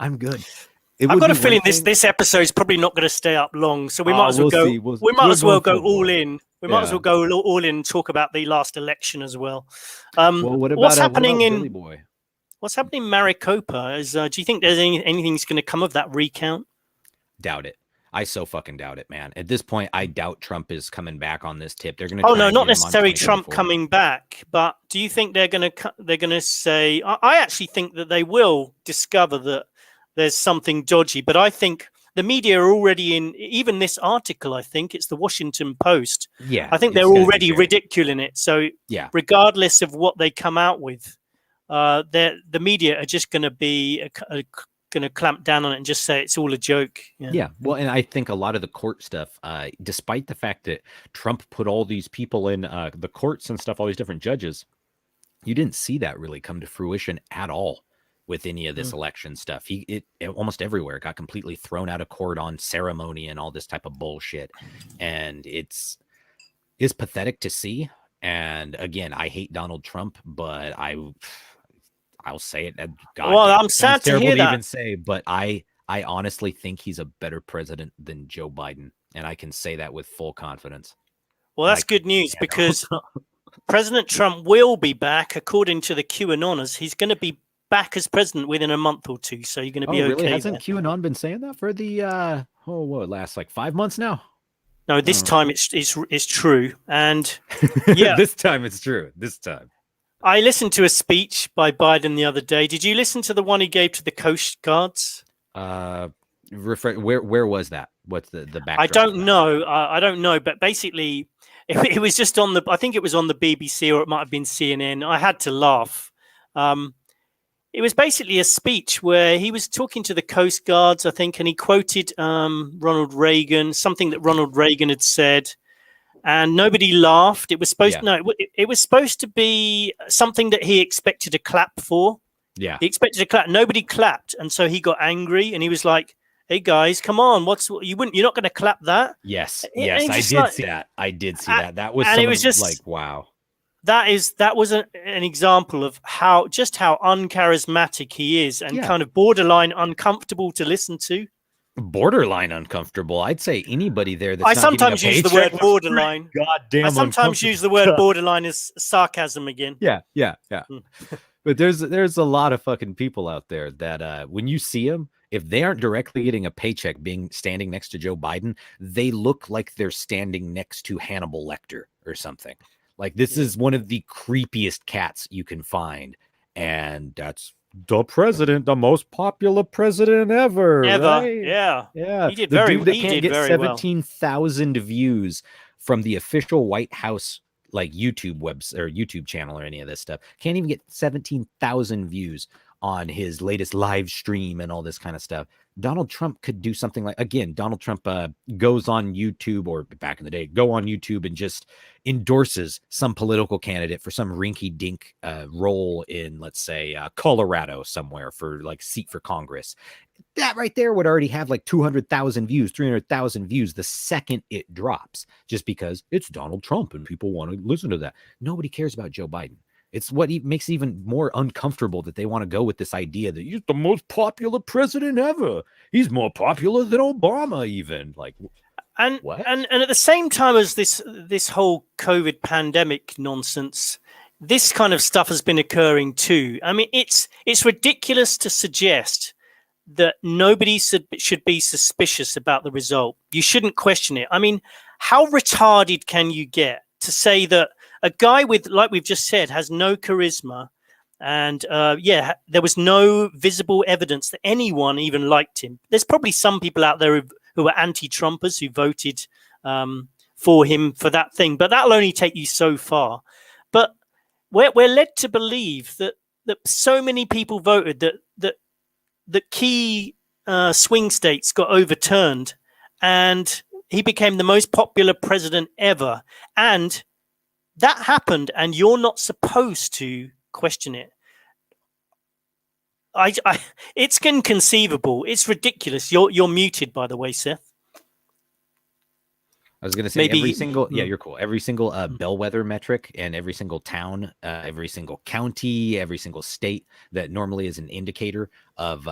Speaker 2: I've got a feeling
Speaker 1: this episode is probably not going to stay up long, so we might as well go. We might as well go all in. We might as well go all in and talk about the last election as well. What's happening in Maricopa? Do you think there's anything's going to come of that recount?
Speaker 2: Doubt it. I so fucking doubt it, man. At this point, I doubt Trump is coming back on this tip. They're going to.
Speaker 1: Oh
Speaker 2: try
Speaker 1: no,
Speaker 2: and
Speaker 1: not
Speaker 2: get him on
Speaker 1: necessarily Trump
Speaker 2: 2024.
Speaker 1: coming back, but do you think they're going to say? I actually think that they will discover that there's something dodgy. But I think the media are already in. Even this article, I think it's the Washington Post.
Speaker 2: Yeah,
Speaker 1: I think they're already ridiculing it. So
Speaker 2: yeah,
Speaker 1: regardless of what they come out with, the media are just going to be going to clamp down on it and just say it's all a joke.
Speaker 2: Yeah. Well, and I think a lot of the court stuff, despite the fact that Trump put all these people in the courts and stuff, all these different judges, you didn't see that really come to fruition at all with any of this election stuff. It almost everywhere got completely thrown out of court on ceremony and all this type of bullshit. And it's pathetic to see. And again, I hate Donald Trump, but I'll say it. God,
Speaker 1: well, I'm sad to hear that.
Speaker 2: Even say, but I honestly think he's a better president than Joe Biden, and I can say that with full confidence.
Speaker 1: Well, that's good news because President Trump will be back, according to the QAnoners. He's going to be back as president within a month or two, so you're going to be okay.
Speaker 2: Really? Hasn't QAnon been saying that for the last like 5 months now?
Speaker 1: No, this time it's true, and
Speaker 2: yeah, this time it's true. This time.
Speaker 1: I listened to a speech by Biden the other day. Did you listen to the one he gave to the Coast Guards?
Speaker 2: Where was that? What's the backdrop?
Speaker 1: I don't know. I don't know. But basically, it was just on I think it was on the BBC or it might have been CNN. I had to laugh. It was basically a speech where he was talking to the Coast Guards, I think, and he quoted Ronald Reagan, something that Ronald Reagan had said. And nobody laughed. It was supposed it was supposed to be something that he expected a clap for.
Speaker 2: Yeah,
Speaker 1: he expected a clap. Nobody clapped, and so he got angry and he was like, "Hey guys, come on! You're not going to clap that?"
Speaker 2: Yes, I did see that. I did see that. That was,
Speaker 1: and it was just
Speaker 2: like, wow.
Speaker 1: That was an example of how uncharismatic he is and kind of borderline uncomfortable to listen to.
Speaker 2: Borderline uncomfortable. I'd say anybody there that's
Speaker 1: I sometimes use the word borderline.
Speaker 2: Goddamn.
Speaker 1: I sometimes use the word borderline as sarcasm again.
Speaker 2: Yeah. But there's a lot of fucking people out there that when you see them, if they aren't directly getting a paycheck standing next to Joe Biden, they look like they're standing next to Hannibal Lecter or something. Like, this is one of the creepiest cats you can find, and that's the president, the most popular president ever. Right?
Speaker 1: Yeah.
Speaker 2: He did very well. He can't get 17,000 views from the official White House like YouTube or YouTube channel or any of this stuff. Can't even get 17,000 views on his latest live stream and all this kind of stuff. Donald Trump could do something like, again, Donald Trump goes on YouTube, or back in the day, go on YouTube and just endorses some political candidate for some rinky-dink role in, let's say, Colorado somewhere for like seat for Congress. That right there would already have like 200,000 views, 300,000 views the second it drops, just because it's Donald Trump and people want to listen to that. Nobody cares about Joe Biden. It's what makes it even more uncomfortable that they want to go with this idea that he's the most popular president ever. He's more popular than Obama, even. Like,
Speaker 1: and
Speaker 2: what?
Speaker 1: And at the same time as this whole COVID pandemic nonsense, this kind of stuff has been occurring too. I mean, it's ridiculous to suggest that nobody should be suspicious about the result. You shouldn't question it. I mean, how retarded can you get to say that a guy with, like we've just said, has no charisma, and there was no visible evidence that anyone even liked him. There's probably some people out there who are anti-Trumpers who voted for him for that thing, but that'll only take you so far. But we're led to believe that so many people voted that the key swing states got overturned, and he became the most popular president ever. And that happened, and you're not supposed to question it. It's inconceivable. It's ridiculous. You're muted, by the way, Seth.
Speaker 2: I was going to say every single, you're cool. Every single bellwether metric and every single town, every single county, every single state that normally is an indicator of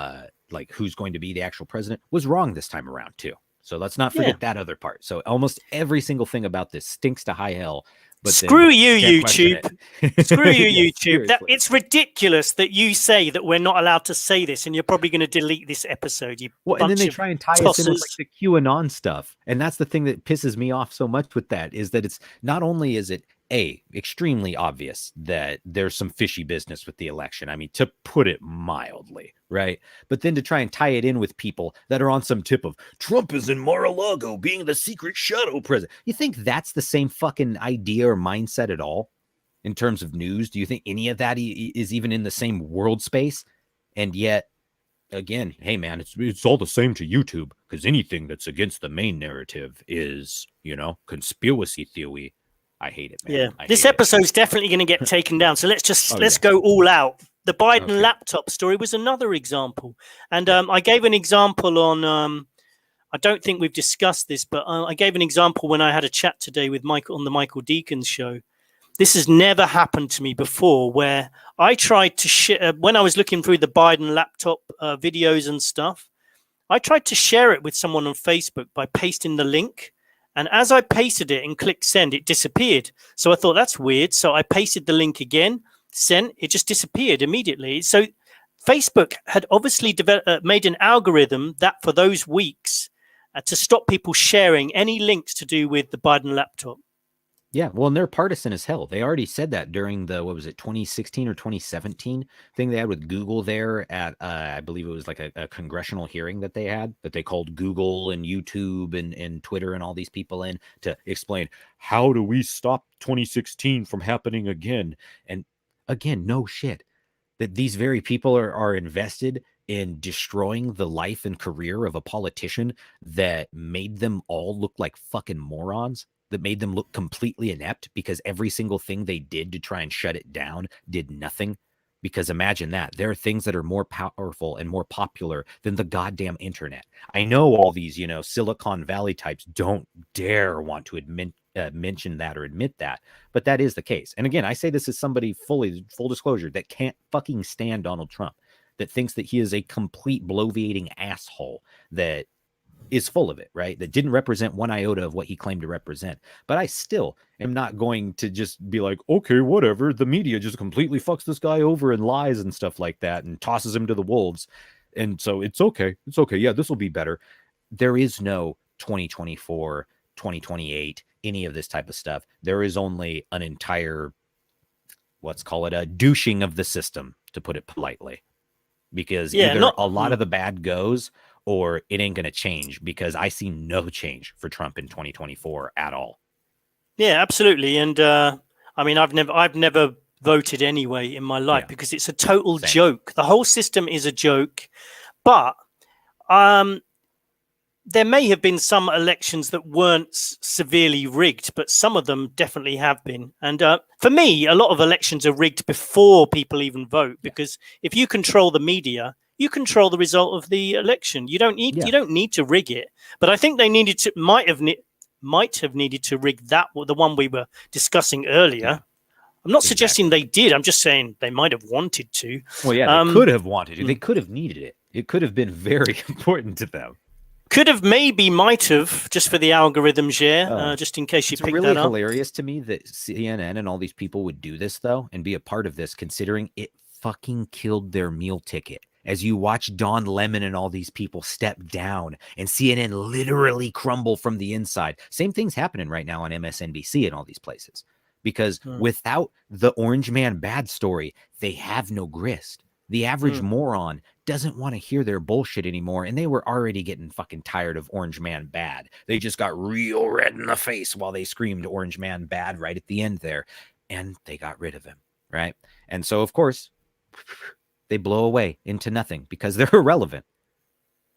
Speaker 2: like who's going to be the actual president was wrong this time around too. So let's not forget that other part. So almost every single thing about this stinks to high hell. But
Speaker 1: screw you,
Speaker 2: can't question
Speaker 1: YouTube.
Speaker 2: it.
Speaker 1: Screw you,
Speaker 2: Yeah,
Speaker 1: YouTube. That
Speaker 2: seriously.
Speaker 1: it's ridiculous that you say that we're not allowed to say this, and you're probably going to delete this episode. You
Speaker 2: Well, and then
Speaker 1: bunch
Speaker 2: they
Speaker 1: of
Speaker 2: try and tie us in with like
Speaker 1: tossers.
Speaker 2: the QAnon stuff. And that's the thing that pisses me off so much with that is that it's not only is it extremely obvious that there's some fishy business with the election. I mean, to put it mildly, right? But then to try and tie it in with people that are on some tip of Trump is in Mar-a-Lago being the secret shadow president. You think that's the same fucking idea or mindset at all in terms of news? Do you think any of that is even in the same world space? And yet, again, hey man, it's all the same to YouTube because anything that's against the main narrative is, conspiracy theory. I hate it, man.
Speaker 1: Yeah,
Speaker 2: I
Speaker 1: this
Speaker 2: hate it.
Speaker 1: episode's definitely going to get taken down. So let's
Speaker 2: Oh,
Speaker 1: go all out. The Biden
Speaker 2: Okay.
Speaker 1: laptop story was another example, and I gave an example on. I don't think we've discussed this, but I gave an example when I had a chat today with Michael on the Michael Deacons show. This has never happened to me before, where I tried to when I was looking through the Biden laptop videos and stuff. I tried to share it with someone on Facebook by pasting the link. And as I pasted it and clicked send, it disappeared. So I thought that's weird. So I pasted the link again, sent, it just disappeared immediately. So Facebook had obviously made an algorithm that for those weeks to stop people sharing any links to do with the Biden laptop.
Speaker 2: Yeah, well, and they're partisan as hell. They already said that during the, 2016 or 2017 thing they had with Google there at, I believe it was like a congressional hearing that they had that they called Google and YouTube and Twitter and all these people in to explain, how do we stop 2016 from happening again? And again, no shit. That these very people are invested in destroying the life and career of a politician that made them all look like fucking morons, that made them look completely inept because every single thing they did to try and shut it down did nothing. Because imagine that. There are things that are more powerful and more popular than the goddamn internet. I know all these, Silicon Valley types don't dare want to mention that or admit that, but that is the case. And again, I say this as somebody full disclosure that can't fucking stand Donald Trump, that thinks that he is a complete bloviating asshole that is full of it, right? That didn't represent one iota of what he claimed to represent. But I still am not going to just be like, okay, whatever. The media just completely fucks this guy over and lies and stuff like that and tosses him to the wolves. And so it's okay. It's okay. Yeah, this will be better. There is no 2024, 2028, any of this type of stuff. There is only an entire, let's call it a douching of the system, to put it politely. Because either a lot of the bad goes or it ain't going to change, because I see no change for Trump in 2024 at all.
Speaker 1: Yeah, absolutely. And I mean, I've never voted anyway in my life because it's a total joke. The whole system is a joke. But there may have been some elections that weren't severely rigged, but some of them definitely have been. And for me, a lot of elections are rigged before people even vote, because if you control the media, you control the result of the election. You don't need to rig it. But I think they might have needed to rig that, the one we were discussing earlier. Yeah. I'm not suggesting they did. I'm just saying they might have wanted to.
Speaker 2: Well, yeah, they could have wanted to. They could have needed it. It could have been very important to them.
Speaker 1: Could have, might have, just for the algorithms, just in case you picked that up. It's really
Speaker 2: hilarious to me that CNN and all these people would do this, though, and be a part of this, considering it fucking killed their meal ticket. As you watch Don Lemon and all these people step down and CNN literally crumble from the inside. Same thing's happening right now on MSNBC and all these places. Because without the Orange Man bad story, they have no grist. The average moron doesn't want to hear their bullshit anymore, and they were already getting fucking tired of Orange Man bad. They just got real red in the face while they screamed Orange Man bad right at the end there, and they got rid of him, right? And so, of course, they blow away into nothing because they're irrelevant.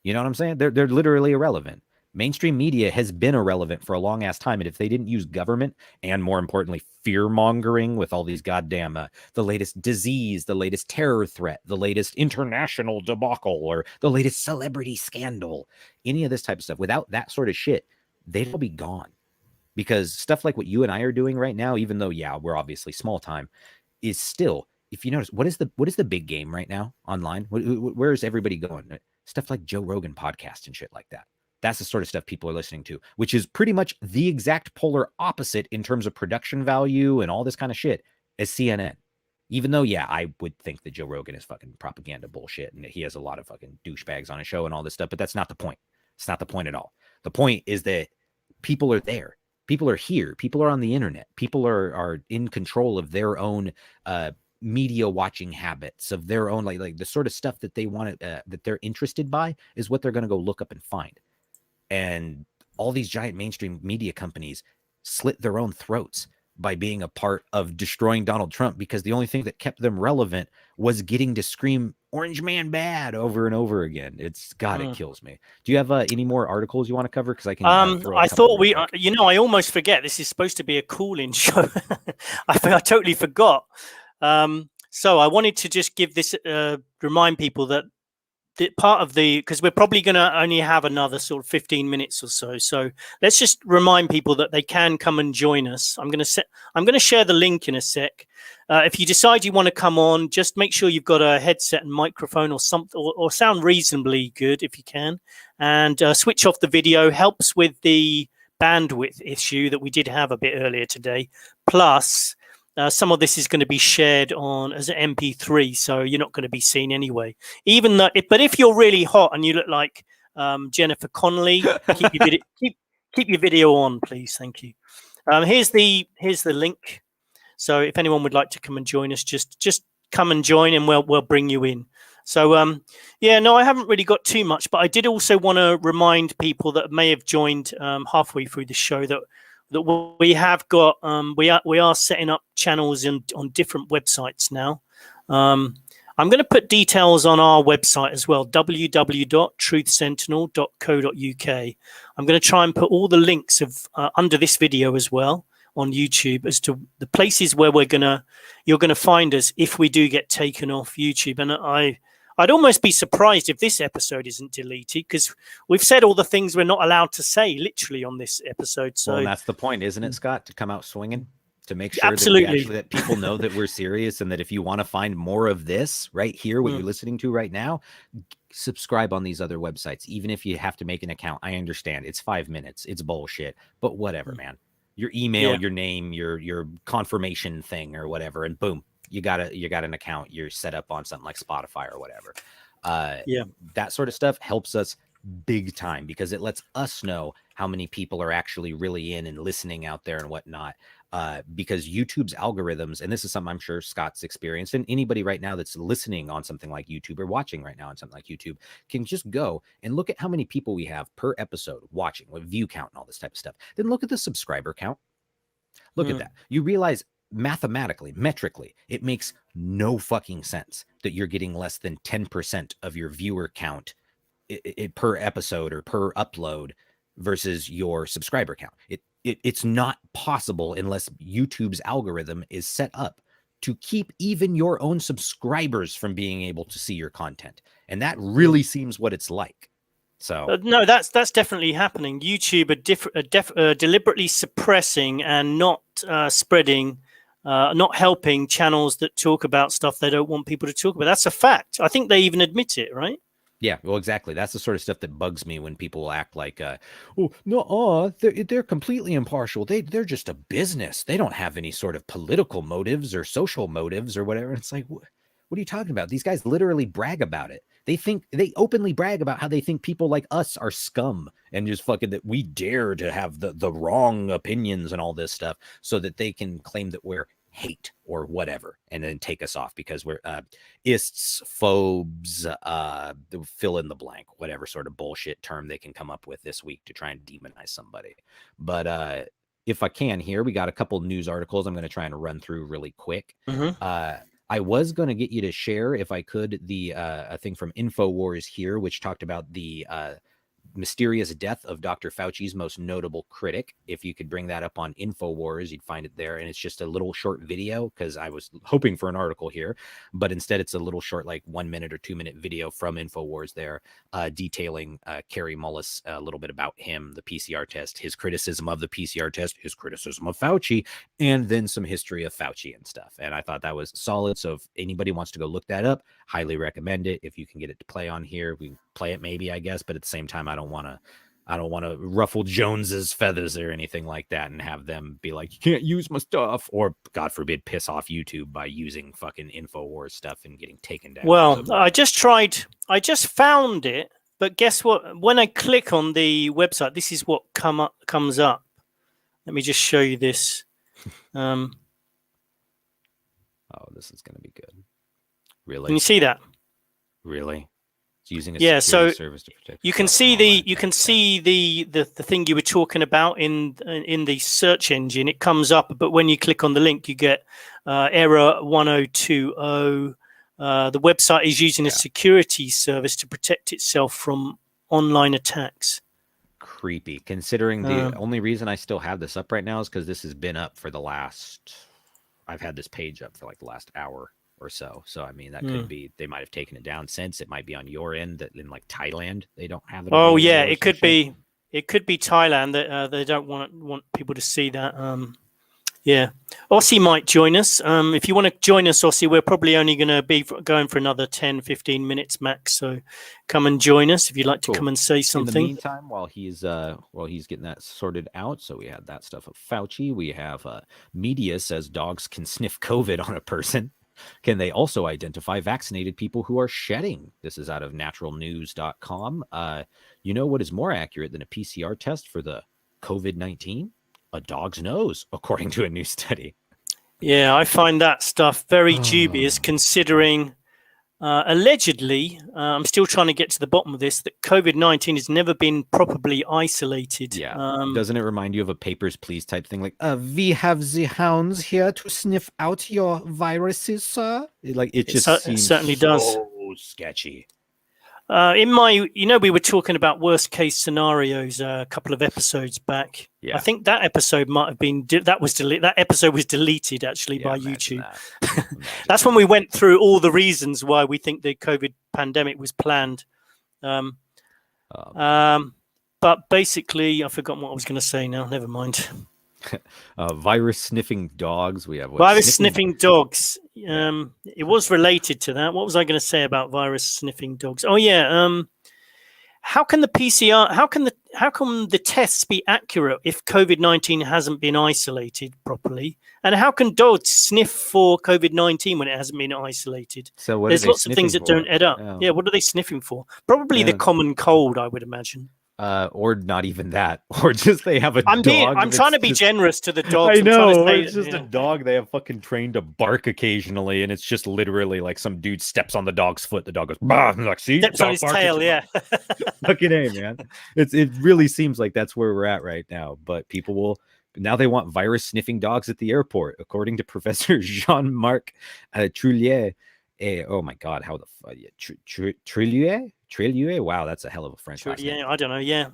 Speaker 2: You know what I'm saying? They're literally irrelevant. Mainstream media has been irrelevant for a long ass time. And if they didn't use government and, more importantly, fear mongering with all these goddamn, the latest disease, the latest terror threat, the latest international debacle, or the latest celebrity scandal, any of this type of stuff, without that sort of shit, they'd all be gone. Because stuff like what you and I are doing right now, even though, yeah, we're obviously small time, is still, if you notice, what is the big game right now online? Where is everybody going? Stuff like Joe Rogan podcast and shit like that. That's the sort of stuff people are listening to, which is pretty much the exact polar opposite in terms of production value and all this kind of shit as CNN. Even though, yeah, I would think that Joe Rogan is fucking propaganda bullshit and that he has a lot of fucking douchebags on his show and all this stuff, but that's not the point. It's not the point at all. The point is that people are there. People are here. People are on the internet. People are in control of their own media watching habits, of their own like the sort of stuff that they want that they're interested by is what they're going to go look up and find. And all these giant mainstream media companies slit their own throats by being a part of destroying Donald Trump, because the only thing that kept them relevant was getting to scream "Orange Man bad" over and over again. It's God, it kills me. Do you have any more articles you want to cover? Because I can. Throw
Speaker 1: I thought we, I almost forget. This is supposed to be a call-in show. I totally forgot. So I wanted to just give this, remind people that part of because we're probably going to only have another sort of 15 minutes or so. So let's just remind people that they can come and join us. I'm going to share the link in a sec. If you decide you want to come on, just make sure you've got a headset and microphone or something, or sound reasonably good if you can, and switch off the video. Helps with the bandwidth issue that we did have a bit earlier today. Plus, some of this is going to be shared on as an MP3, so you're not going to be seen anyway. Even though, but if you're really hot and you look like Jennifer Connelly, keep your video on, please. Thank you. Here's the link. So if anyone would like to come and join us, just come and join, and we'll bring you in. So yeah, no, I haven't really got too much, but I did also want to remind people that may have joined halfway through the show that we have got we are setting up channels on different websites now. I'm going to put details on our website as well, www.truthsentinel.co.uk. I'm going to try and put all the links of under this video as well on YouTube as to the places where you're gonna find us if we do get taken off YouTube. And I'd almost be surprised if this episode isn't deleted, because we've said all the things we're not allowed to say literally on this episode. So
Speaker 2: well, that's the point, isn't it, Scott? To come out swinging, to make sure
Speaker 1: absolutely
Speaker 2: that people know that we're serious, and that if you want to find more of this right here, what you're listening to right now, subscribe on these other websites. Even if you have to make an account, I understand it's 5 minutes, it's bullshit, but whatever, man. Your email, your name, your confirmation thing or whatever, and boom, you got an account, you're set up on something like Spotify or whatever. That sort of stuff helps us big time, because it lets us know how many people are actually really in and listening out there and whatnot. Because YouTube's algorithms, and this is something I'm sure Scott's experienced, and anybody right now that's listening on something like YouTube or watching right now on something like YouTube can just go and look at how many people we have per episode watching, with view count and all this type of stuff. Then look at the subscriber count. Look at that. You realize mathematically, metrically, it makes no fucking sense that you're getting less than 10% of your viewer count per episode or per upload versus your subscriber count. It's not possible unless YouTube's algorithm is set up to keep even your own subscribers from being able to see your content. And that really seems what it's like. So
Speaker 1: no, that's definitely happening. YouTube are deliberately suppressing and not spreading, not helping channels that talk about stuff they don't want people to talk about. That's a fact. I think they even admit it, right?
Speaker 2: Yeah, well, exactly. That's the sort of stuff that bugs me when people act like, oh, no, they're completely impartial. They're just a business. They don't have any sort of political motives or social motives or whatever. It's like, what are you talking about? These guys literally brag about it. They openly brag about how they think people like us are scum, and just fucking that we dare to have the wrong opinions and all this stuff, so that they can claim that we're hate or whatever, and then take us off because we're ists, phobes, fill in the blank, whatever sort of bullshit term they can come up with this week to try and demonize somebody. But if I can here, we got a couple news articles I'm going to try and run through really quick. I was going to get you to share, if I could, a thing from InfoWars here, which talked about the mysterious death of Dr. Fauci's most notable critic. If you could bring that up on InfoWars, you'd find it there. And it's just a little short video, because I was hoping for an article here, but instead it's a little short, like 1 minute or 2 minute video from InfoWars there, detailing Kerry Mullis, a little bit about him, the PCR test, his criticism of the PCR test, his criticism of Fauci, and then some history of Fauci and stuff. And I thought that was solid. So if anybody wants to go look that up, highly recommend it. If you can get it to play on here, we can play it maybe, I guess, but at the same time, I don't want to I don't want to ruffle Jones's feathers or anything like that and have them be like, you can't use my stuff, or God forbid, piss off YouTube by using fucking InfoWars stuff and getting taken down.
Speaker 1: Well, I just found it, but guess what? When I click on the website, this is what comes up. Let me just show you this.
Speaker 2: Oh, this is going to be good. Really?
Speaker 1: Can you see that?
Speaker 2: Really? It's using a security service to protect.
Speaker 1: You can see the thing you were talking about in the search engine. It comes up, but when you click on the link, you get error 1020. The website is using a security service to protect itself from online attacks.
Speaker 2: Creepy. Considering the only reason I still have this up right now is because this has been up for the last. I've had this page up for like the last hour or so. So I mean, that could be, they might have taken it down since. It might be on your end that in like Thailand they don't have it.
Speaker 1: Oh yeah, it could be Thailand that they don't want people to see that. Yeah, Aussie might join us. If you want to join us, Aussie, we're probably only going to be going for another 10-15 minutes max. So come and join us if you'd like to come and say something.
Speaker 2: In the meantime, while he's getting that sorted out, so we had that stuff of Fauci. We have media says dogs can sniff COVID on a person. Can they also identify vaccinated people who are shedding? This is out of naturalnews.com. You know what is more accurate than a PCR test for the COVID-19? A dog's nose, according to a new study.
Speaker 1: Yeah, I find that stuff very dubious, considering allegedly, I'm still trying to get to the bottom of this, that COVID-19 has never been properly isolated.
Speaker 2: Yeah. Doesn't it remind you of a Papers, Please type thing? Like, we have the hounds here to sniff out your viruses, sir. It
Speaker 1: certainly does.
Speaker 2: Sketchy.
Speaker 1: We were talking about worst case scenarios a couple of episodes back.
Speaker 2: Yeah.
Speaker 1: I think that episode might have been that episode was deleted actually by YouTube. That's when we went through all the reasons why we think the COVID pandemic was planned. But basically, I've forgotten what I was going to say now. Never mind.
Speaker 2: Virus sniffing dogs. We have
Speaker 1: virus sniffing dogs. It was related to that. What was I going to say about virus sniffing dogs? Oh yeah. How can the PCR? How can the tests be accurate if COVID-19 hasn't been isolated properly? And how can dogs sniff for COVID-19 when it hasn't been isolated?
Speaker 2: So
Speaker 1: there's lots of things that don't add up. Yeah, what are they sniffing for? Probably the common cold, I would imagine.
Speaker 2: Or not even that, or just they have a dog.
Speaker 1: I'm trying to be generous to the dogs.
Speaker 2: I know, it's just a dog they have fucking trained to bark occasionally, and it's just literally like some dude steps on the dog's foot, the dog goes, bah! Like, see,
Speaker 1: steps on his tail, yeah.
Speaker 2: Fucking A, man. It really seems like that's where we're at right now, but now they want virus sniffing dogs at the airport, according to Professor Jean-Marc Trullier. Oh my God, how the fuck? Trillier? Wow, that's a hell of a French last name.
Speaker 1: Yeah, I don't know. Yeah.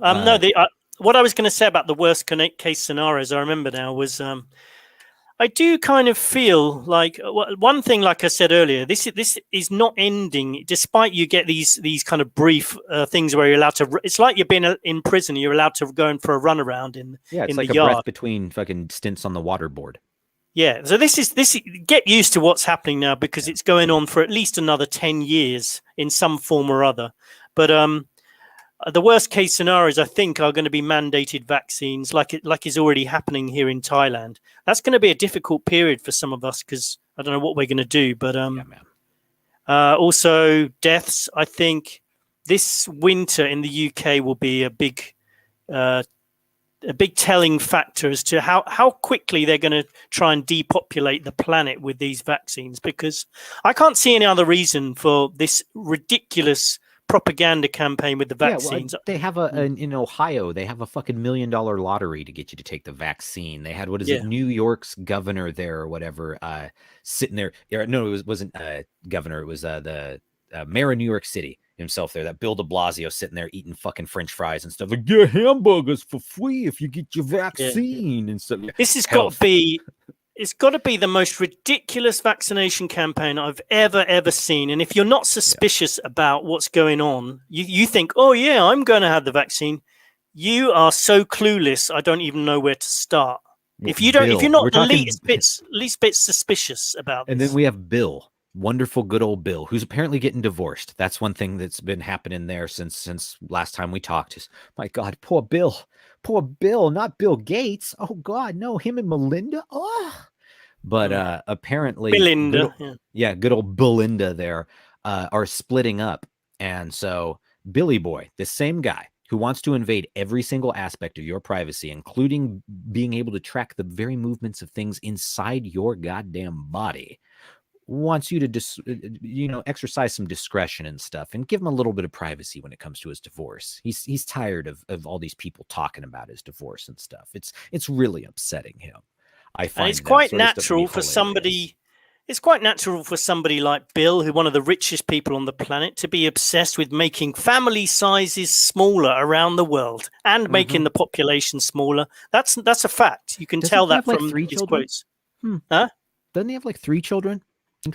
Speaker 1: What I was going to say about the worst case scenarios, I remember now, was I do kind of feel like one thing, like I said earlier, this is not ending, despite you get these kind of brief things where you're allowed to. It's like you're being in prison. You're allowed to go in for a run around in
Speaker 2: it's
Speaker 1: in
Speaker 2: like
Speaker 1: the
Speaker 2: a
Speaker 1: yard.
Speaker 2: breath between fucking stints on the waterboard.
Speaker 1: Yeah, so this get used to what's happening now, because it's going on for at least another 10 years in some form or other. But the worst case scenarios, I think, are going to be mandated vaccines, like is already happening here in Thailand. That's going to be a difficult period for some of us, because I don't know what we're going to do. But also deaths. I think this winter in the UK will be a big telling factor as to how quickly they're going to try and depopulate the planet with these vaccines, because I can't see any other reason for this ridiculous propaganda campaign with the vaccines.
Speaker 2: They have in Ohio, they have a fucking $1 million lottery to get you to take the vaccine. They had, New York's governor there or whatever, sitting there. No, it wasn't governor. It was the mayor of New York City himself there, that Bill de Blasio, sitting there eating fucking French fries and stuff, like, get hamburgers for free if you get your vaccine and stuff.
Speaker 1: This has got to be, it's got to be the most ridiculous vaccination campaign I've ever seen. And if you're not suspicious about what's going on, you think, oh yeah, I'm going to have the vaccine. You are so clueless. I don't even know where to start. If you're not the least bit suspicious about this.
Speaker 2: And then we have Bill. wonderful good old Bill, who's apparently getting divorced. That's one thing that's been happening there since last time we talked. Is, my God, poor Bill, not Bill Gates. Oh God, no, him and Melinda. Oh, but apparently,
Speaker 1: Belinda.
Speaker 2: good old Belinda there are splitting up, and so Billy Boy, the same guy who wants to invade every single aspect of your privacy, including being able to track the very movements of things inside your goddamn body, wants you to exercise some discretion and stuff and give him a little bit of privacy when it comes to his divorce. He's tired of all these people talking about his divorce and stuff. It's really upsetting him. I find
Speaker 1: and it's quite natural for
Speaker 2: hilarious.
Speaker 1: somebody. It's quite natural for somebody like Bill, who one of the richest people on the planet, to be obsessed with making family sizes smaller around the world and making the population smaller. That's a fact. You can tell that from his quotes. Huh?
Speaker 2: Doesn't he have like 3 children?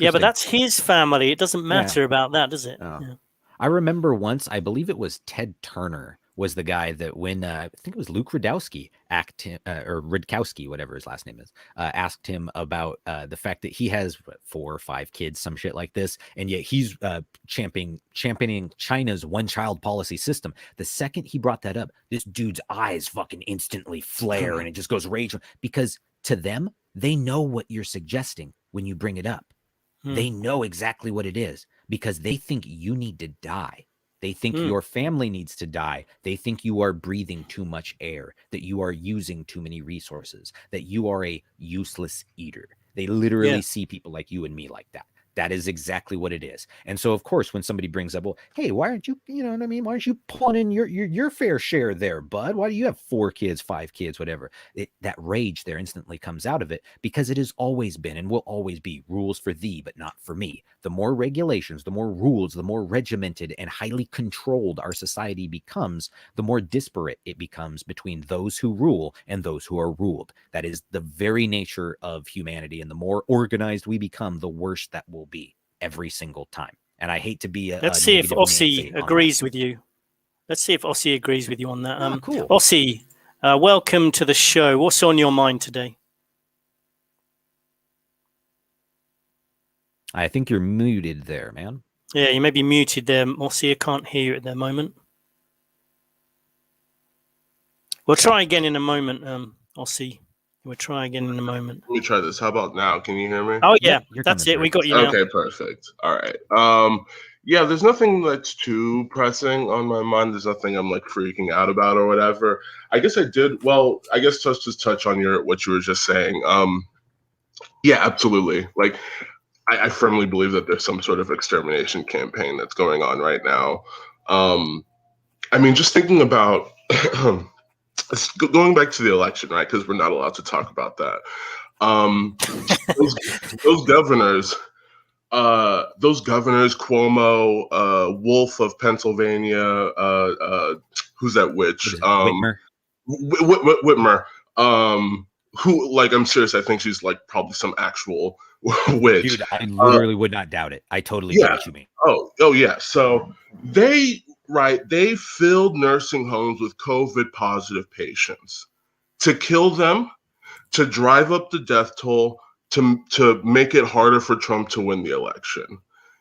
Speaker 1: Yeah, but that's his family. It doesn't matter about that, does it?
Speaker 2: Oh. Yeah. I remember once, I believe it was Ted Turner was the guy that when I think it was Luke Rudkowski or Rudkowski, whatever his last name is, asked him about the fact that he has 4 or 5 kids, some shit like this, and yet he's championing China's one-child policy system. The second he brought that up, this dude's eyes fucking instantly flare and it just goes rage, because to them, they know what you're suggesting when you bring it up. They know exactly what it is because they think you need to die. They think your family needs to die. They think you are breathing too much air, that you are using too many resources, that you are a useless eater. They literally see people like you and me like that. That is exactly what it is. And so, of course, when somebody brings up, well, hey, why aren't you, you know what I mean? Why aren't you pulling in your fair share there, bud? Why do you have 4 kids, 5 kids, whatever? That rage there instantly comes out of it because it has always been and will always be rules for thee, but not for me. The more regulations, the more rules, the more regimented and highly controlled our society becomes, the more disparate it becomes between those who rule and those who are ruled. That is the very nature of humanity. And the more organized we become, the worse that will be every single time. And I hate to be
Speaker 1: let's see if Ossie agrees with you. Let's see if Ossie agrees with you on that.
Speaker 2: Cool.
Speaker 1: Ossie, welcome to the show. What's on your mind today?
Speaker 2: I think you're muted there, man.
Speaker 1: Yeah, you may be muted there, Ossie. I can't hear you at the moment. We'll try again in a moment, Ossie. We'll try again in a moment.
Speaker 3: Let me try this. How about now? Can you hear me?
Speaker 1: Oh, yeah. That's it. We got you now.
Speaker 3: Okay, perfect. All right. Yeah, there's nothing that's too pressing on my mind. There's nothing I'm like freaking out about or whatever. I guess I did. Well, I guess just touch on what you were just saying. Yeah, absolutely. Like, I firmly believe that there's some sort of extermination campaign that's going on right now. I mean, just thinking about going back to the election, right? Because we're not allowed to talk about that. Those governors, Cuomo, Wolf of Pennsylvania, who's that witch?
Speaker 2: Whitmer.
Speaker 3: Whitmer. Who, like, I'm serious. I think she's like probably some actual witch.
Speaker 2: Dude, I literally would not doubt it. I totally get what you mean.
Speaker 3: Oh yeah. So they filled nursing homes with COVID positive patients to kill them, to drive up the death toll, to make it harder for Trump to win the election.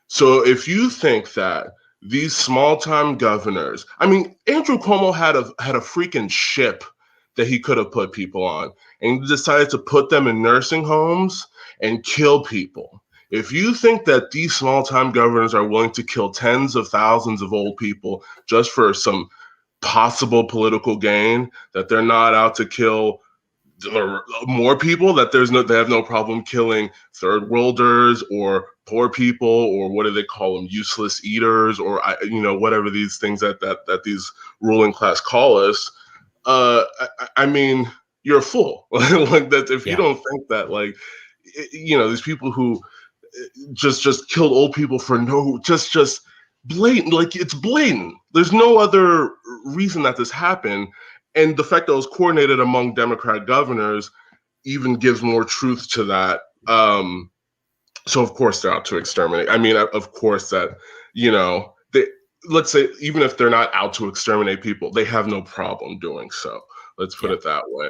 Speaker 3: So if you think that these small-time governors, I mean, Andrew Cuomo had a freaking ship that he could have put people on, and he decided to put them in nursing homes and kill people. If you think that these small-time governors are willing to kill tens of thousands of old people just for some possible political gain, that they're not out to kill more people, that they have no problem killing third worlders or poor people, or what do they call them, useless eaters, or whatever these things that these ruling class call us. I mean, you're a fool. Like that, if you don't think that, like, these people who just killed old people for just blatant, like, it's blatant. There's no other reason that this happened. And the fact that it was coordinated among Democrat governors even gives more truth to that. So of course they're out to exterminate. I mean, of course that, let's say, even if they're not out to exterminate people, they have no problem doing so. Let's put it that way.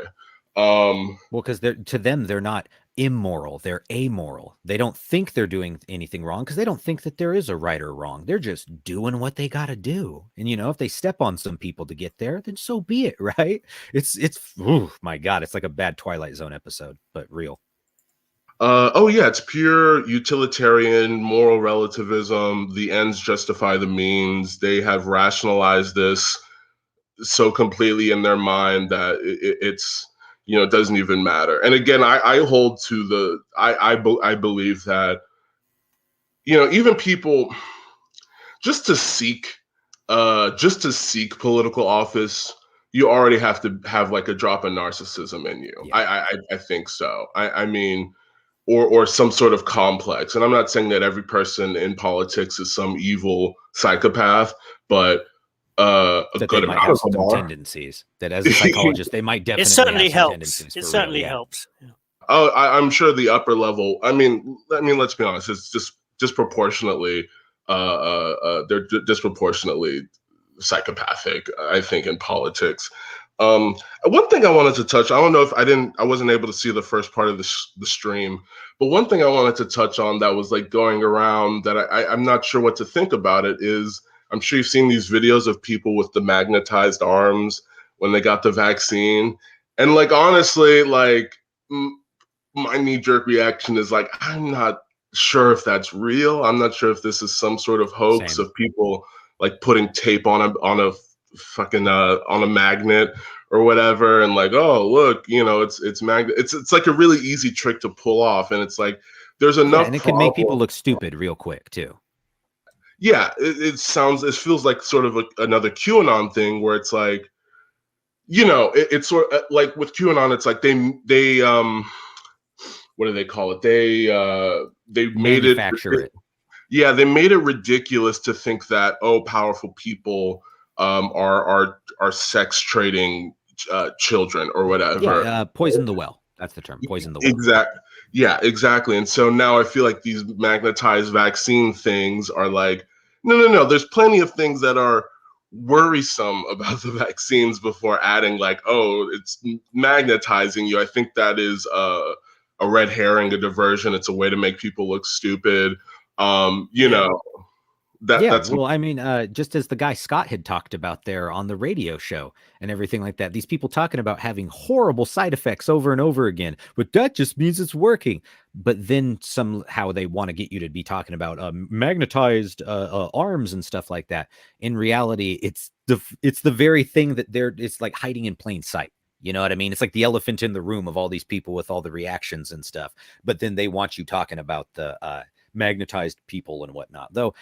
Speaker 2: Well, because to them, they're not immoral. They're amoral. They don't think they're doing anything wrong because they don't think that there is a right or wrong. They're just doing what they got to do. And, you know, if they step on some people to get there, then so be it, right? It's, oh my God, it's like a bad Twilight Zone episode, but real.
Speaker 3: Oh yeah, it's pure utilitarian moral relativism. The ends justify the means. They have rationalized this so completely in their mind that it's, you know, it doesn't even matter. And again, I hold to the I believe that, you know, even people just to seek political office, you already have to have like a drop of narcissism in you.
Speaker 2: Yeah.
Speaker 3: I think so. I mean, or some sort of complex. And I'm not saying that every person in politics is some evil psychopath, but a
Speaker 2: that
Speaker 3: good
Speaker 2: they might
Speaker 3: amount
Speaker 2: have
Speaker 3: of them
Speaker 2: some
Speaker 3: are.
Speaker 2: tendencies. That as a psychologist, they might definitely
Speaker 1: It certainly
Speaker 2: have some
Speaker 1: helps.
Speaker 2: tendencies.
Speaker 1: It
Speaker 2: for
Speaker 1: certainly
Speaker 2: real, yeah.
Speaker 1: helps. Yeah.
Speaker 3: Oh, I'm sure the upper level. I mean, let's be honest. It's just disproportionately. They're disproportionately psychopathic, I think, in politics. One thing I wanted to touch. I don't know if I wasn't able to see the first part of the stream, but one thing I wanted to touch on that was like going around that I'm not sure what to think about it is. I'm sure you've seen these videos of people with the magnetized arms when they got the vaccine, and like honestly, like. My knee-jerk reaction is like, I'm not sure if that's real. I'm not sure if this is some sort of hoax
Speaker 2: Same.
Speaker 3: of people like putting tape on a fucking on a magnet or whatever, and like, oh look, you know, it's magnet. It's like a really easy trick to pull off, and it's like there's enough.
Speaker 2: And it can make people look stupid real quick too.
Speaker 3: Yeah, it feels like sort of another QAnon thing where it's like, you know, it's sort of like with QAnon, it's like they what do they call it? They made
Speaker 2: Manufacture it.
Speaker 3: Yeah, they made it ridiculous to think that powerful people are sex trading children or whatever.
Speaker 2: Yeah, poison the well. That's the term. Poison the well.
Speaker 3: Yeah, exactly. And so now I feel like these magnetized vaccine things are like, no. There's plenty of things that are worrisome about the vaccines before adding like, oh, it's magnetizing you. I think that is a red herring, a diversion. It's a way to make people look stupid. You know, that's
Speaker 2: well, I mean, just as the guy Scott had talked about there on the radio show and everything like that, these people talking about having horrible side effects over and over again, but that just means it's working. But then somehow they want to get you to be talking about magnetized arms and stuff like that. In reality, it's the very thing that it's like hiding in plain sight. You know what I mean? It's like the elephant in the room of all these people with all the reactions and stuff. But then they want you talking about the magnetized people and whatnot. Though,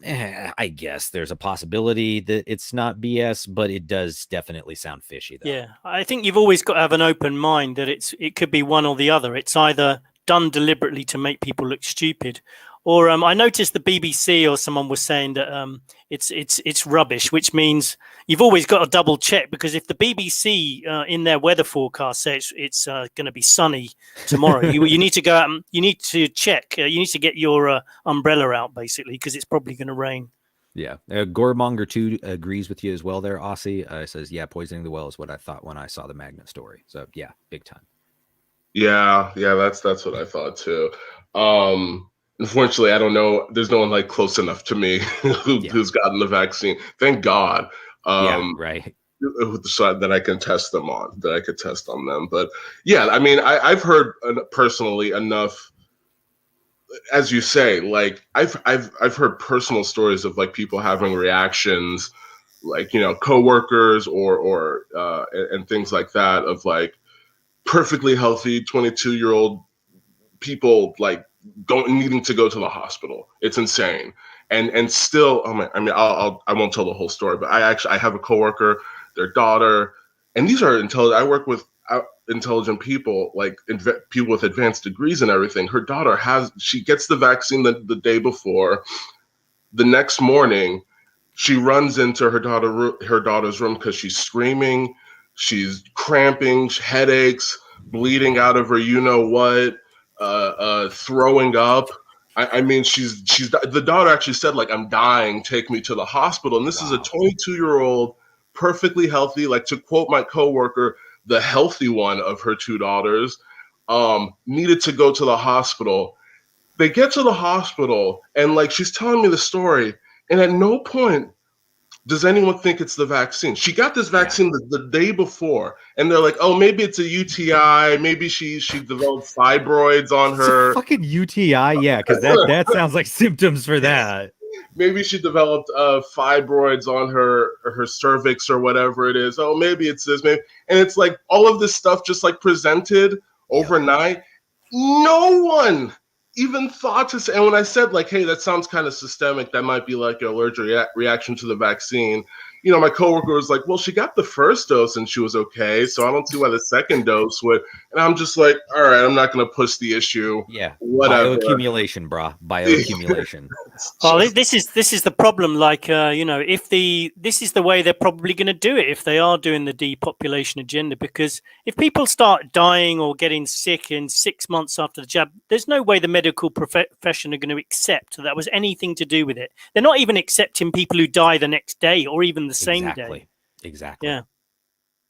Speaker 2: I guess there's a possibility that it's not BS, but it does definitely sound fishy, though.
Speaker 1: Yeah, I think you've always got to have an open mind that it could be one or the other. It's either done deliberately to make people look stupid, or I noticed the BBC or someone was saying that it's rubbish, which means you've always got to double check, because if the BBC in their weather forecast says it's going to be sunny tomorrow, you need to go out and you need to check. You need to get your umbrella out, basically, because it's probably going to rain.
Speaker 2: Yeah. Goremonger 2 agrees with you as well there, Aussie. Says, yeah, poisoning the well is what I thought when I saw the magnet story. So, yeah, big time.
Speaker 3: Yeah, that's what I thought too. Unfortunately, I don't know. There's no one like close enough to me who's gotten the vaccine. Thank God.
Speaker 2: Right.
Speaker 3: So that I can test them on. That I could test on them. But yeah, I mean, I've heard personally enough. As you say, like I've heard personal stories of like people having reactions, like, you know, coworkers or and things like that, of like perfectly healthy 22-year-old people like needing to go to the hospital. It's insane. And still, I won't tell the whole story, but I have a coworker, their daughter, and these are intelligent. I work with intelligent people, like people with advanced degrees and everything. Her daughter she gets the vaccine the day before. The next morning, she runs into her daughter's room because she's screaming, she's cramping, headaches, bleeding out of her, you know what, throwing up. I mean, the daughter actually said, like, I'm dying, take me to the hospital. And this is a 22-year-old, perfectly healthy, like, to quote my coworker, the healthy one of her two daughters, needed to go to the hospital. They get to the hospital, and like she's telling me the story, and at no point does anyone think it's the vaccine. She got this vaccine the day before, and they're like, "Oh, maybe it's a UTI. Maybe she developed fibroids on her."
Speaker 2: Fucking UTI, yeah, because that sounds like symptoms for that.
Speaker 3: Maybe she developed fibroids on her cervix or whatever it is. Oh, maybe it's this. Maybe, and it's like all of this stuff just like presented overnight. No one even thought to say. And when I said like, "Hey, that sounds kind of systemic. That might be like an allergic reaction to the vaccine," you know, my coworker was like, "Well, she got the first dose and she was okay, so I don't see why the second dose would." And I'm just like, "All right, I'm not going to push the issue."
Speaker 2: Yeah,
Speaker 3: whatever.
Speaker 2: Bioaccumulation, brah. Bioaccumulation.
Speaker 1: Well, this is the problem. Like, you know, this is the way they're probably going to do it if they are doing the depopulation agenda. Because if people start dying or getting sick in 6 months after the jab, there's no way the medical profession are going to accept that was anything to do with it. They're not even accepting people who die the next day or even the same day.
Speaker 2: Exactly.
Speaker 1: Yeah.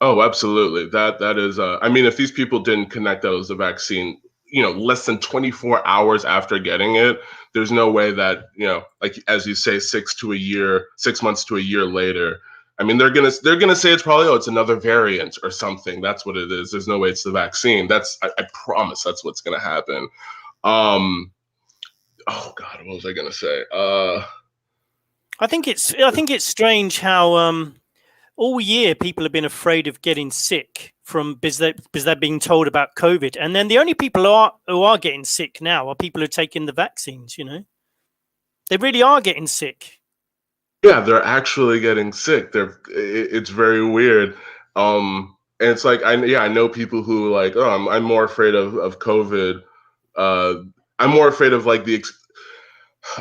Speaker 3: Oh, absolutely. That is. I mean, if these people didn't connect that as a vaccine, you know, less than 24 hours after getting it, there's no way that, you know, like as you say, 6 months to a year later. I mean, they're gonna say it's probably, oh, it's another variant or something. That's what it is. There's no way it's the vaccine. I promise that's what's gonna happen. Oh God, what was I gonna say?
Speaker 1: I think it's strange how all year people have been afraid of getting sick because they're being told about COVID, and then the only people who are getting sick now are people who are taking the vaccines. You know, they really are getting sick.
Speaker 3: Yeah, they're actually getting sick. It's very weird. And it's like I know people who like, oh, I'm more afraid of COVID. I'm more afraid of like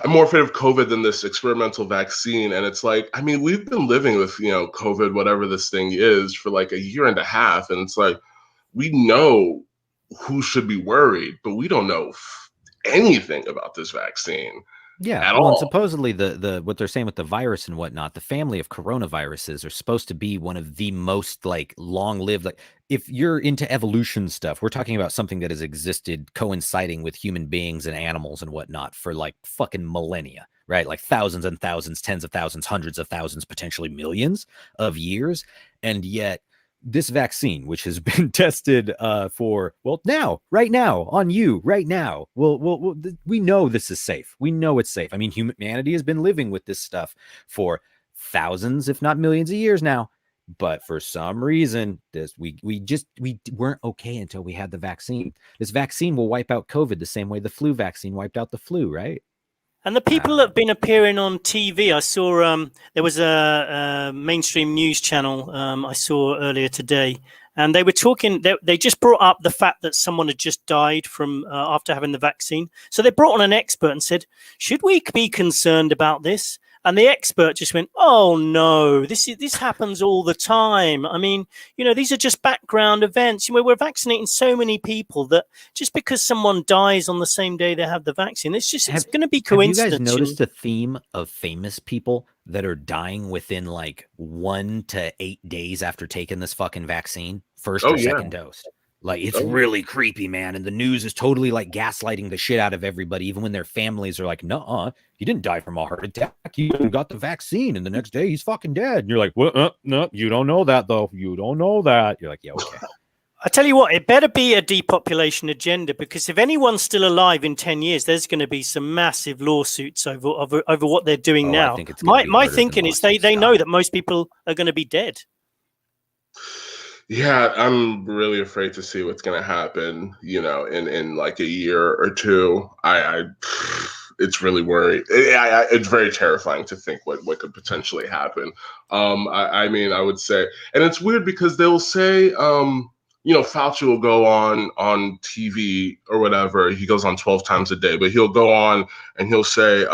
Speaker 3: I'm more afraid of COVID than this experimental vaccine. And it's like, I mean, we've been living with, you know, COVID, whatever this thing is, for like a year and a half. And it's like, we know who should be worried, but we don't know anything about this vaccine.
Speaker 2: Yeah, well, and supposedly the what they're saying with the virus and whatnot, the family of coronaviruses are supposed to be one of the most like long-lived. Like, if you're into evolution stuff, we're talking about something that has existed coinciding with human beings and animals and whatnot for like fucking millennia, right? Like thousands and thousands, tens of thousands, hundreds of thousands, potentially millions of years, and yet this vaccine, which has been tested for, well, right now, on you, right now, we know this is safe. We know it's safe. I mean, humanity has been living with this stuff for thousands, if not millions of years now. But for some reason, we weren't okay until we had the vaccine. This vaccine will wipe out COVID the same way the flu vaccine wiped out the flu, right?
Speaker 1: And the people that have been appearing on TV, I saw there was a mainstream news channel I saw earlier today, and they were talking. They just brought up the fact that someone had just died from after having the vaccine. So they brought on an expert and said, "Should we be concerned about this?" And the expert just went, "Oh no, this happens all the time. I mean, you know, these are just background events. You know, we're vaccinating so many people that just because someone dies on the same day they have the vaccine, it's going to be coincidence."
Speaker 2: Have you guys noticed a theme of famous people that are dying within like 1 to 8 days after taking this fucking vaccine, first or second dose? Like, it's really creepy, man. And the news is totally like gaslighting the shit out of everybody, even when their families are like, "Nuh-uh, he didn't die from a heart attack. He got the vaccine, and the next day he's fucking dead." And you're like, "Well, no, you don't know that, though. You don't know that." You're like, "Yeah, okay."
Speaker 1: I tell you what, it better be a depopulation agenda, because if anyone's still alive in 10 years, there's going to be some massive lawsuits over what they're doing now.
Speaker 2: I think it's my
Speaker 1: thinking is they know that most people are going to be dead.
Speaker 3: Yeah, I'm really afraid to see what's going to happen, you know, in like a year or two. It's really worrying. It's very terrifying to think what could potentially happen. I mean, I would say, and it's weird because they'll say, you know, Fauci will go on TV or whatever. He goes on 12 times a day, but he'll go on and he'll say, you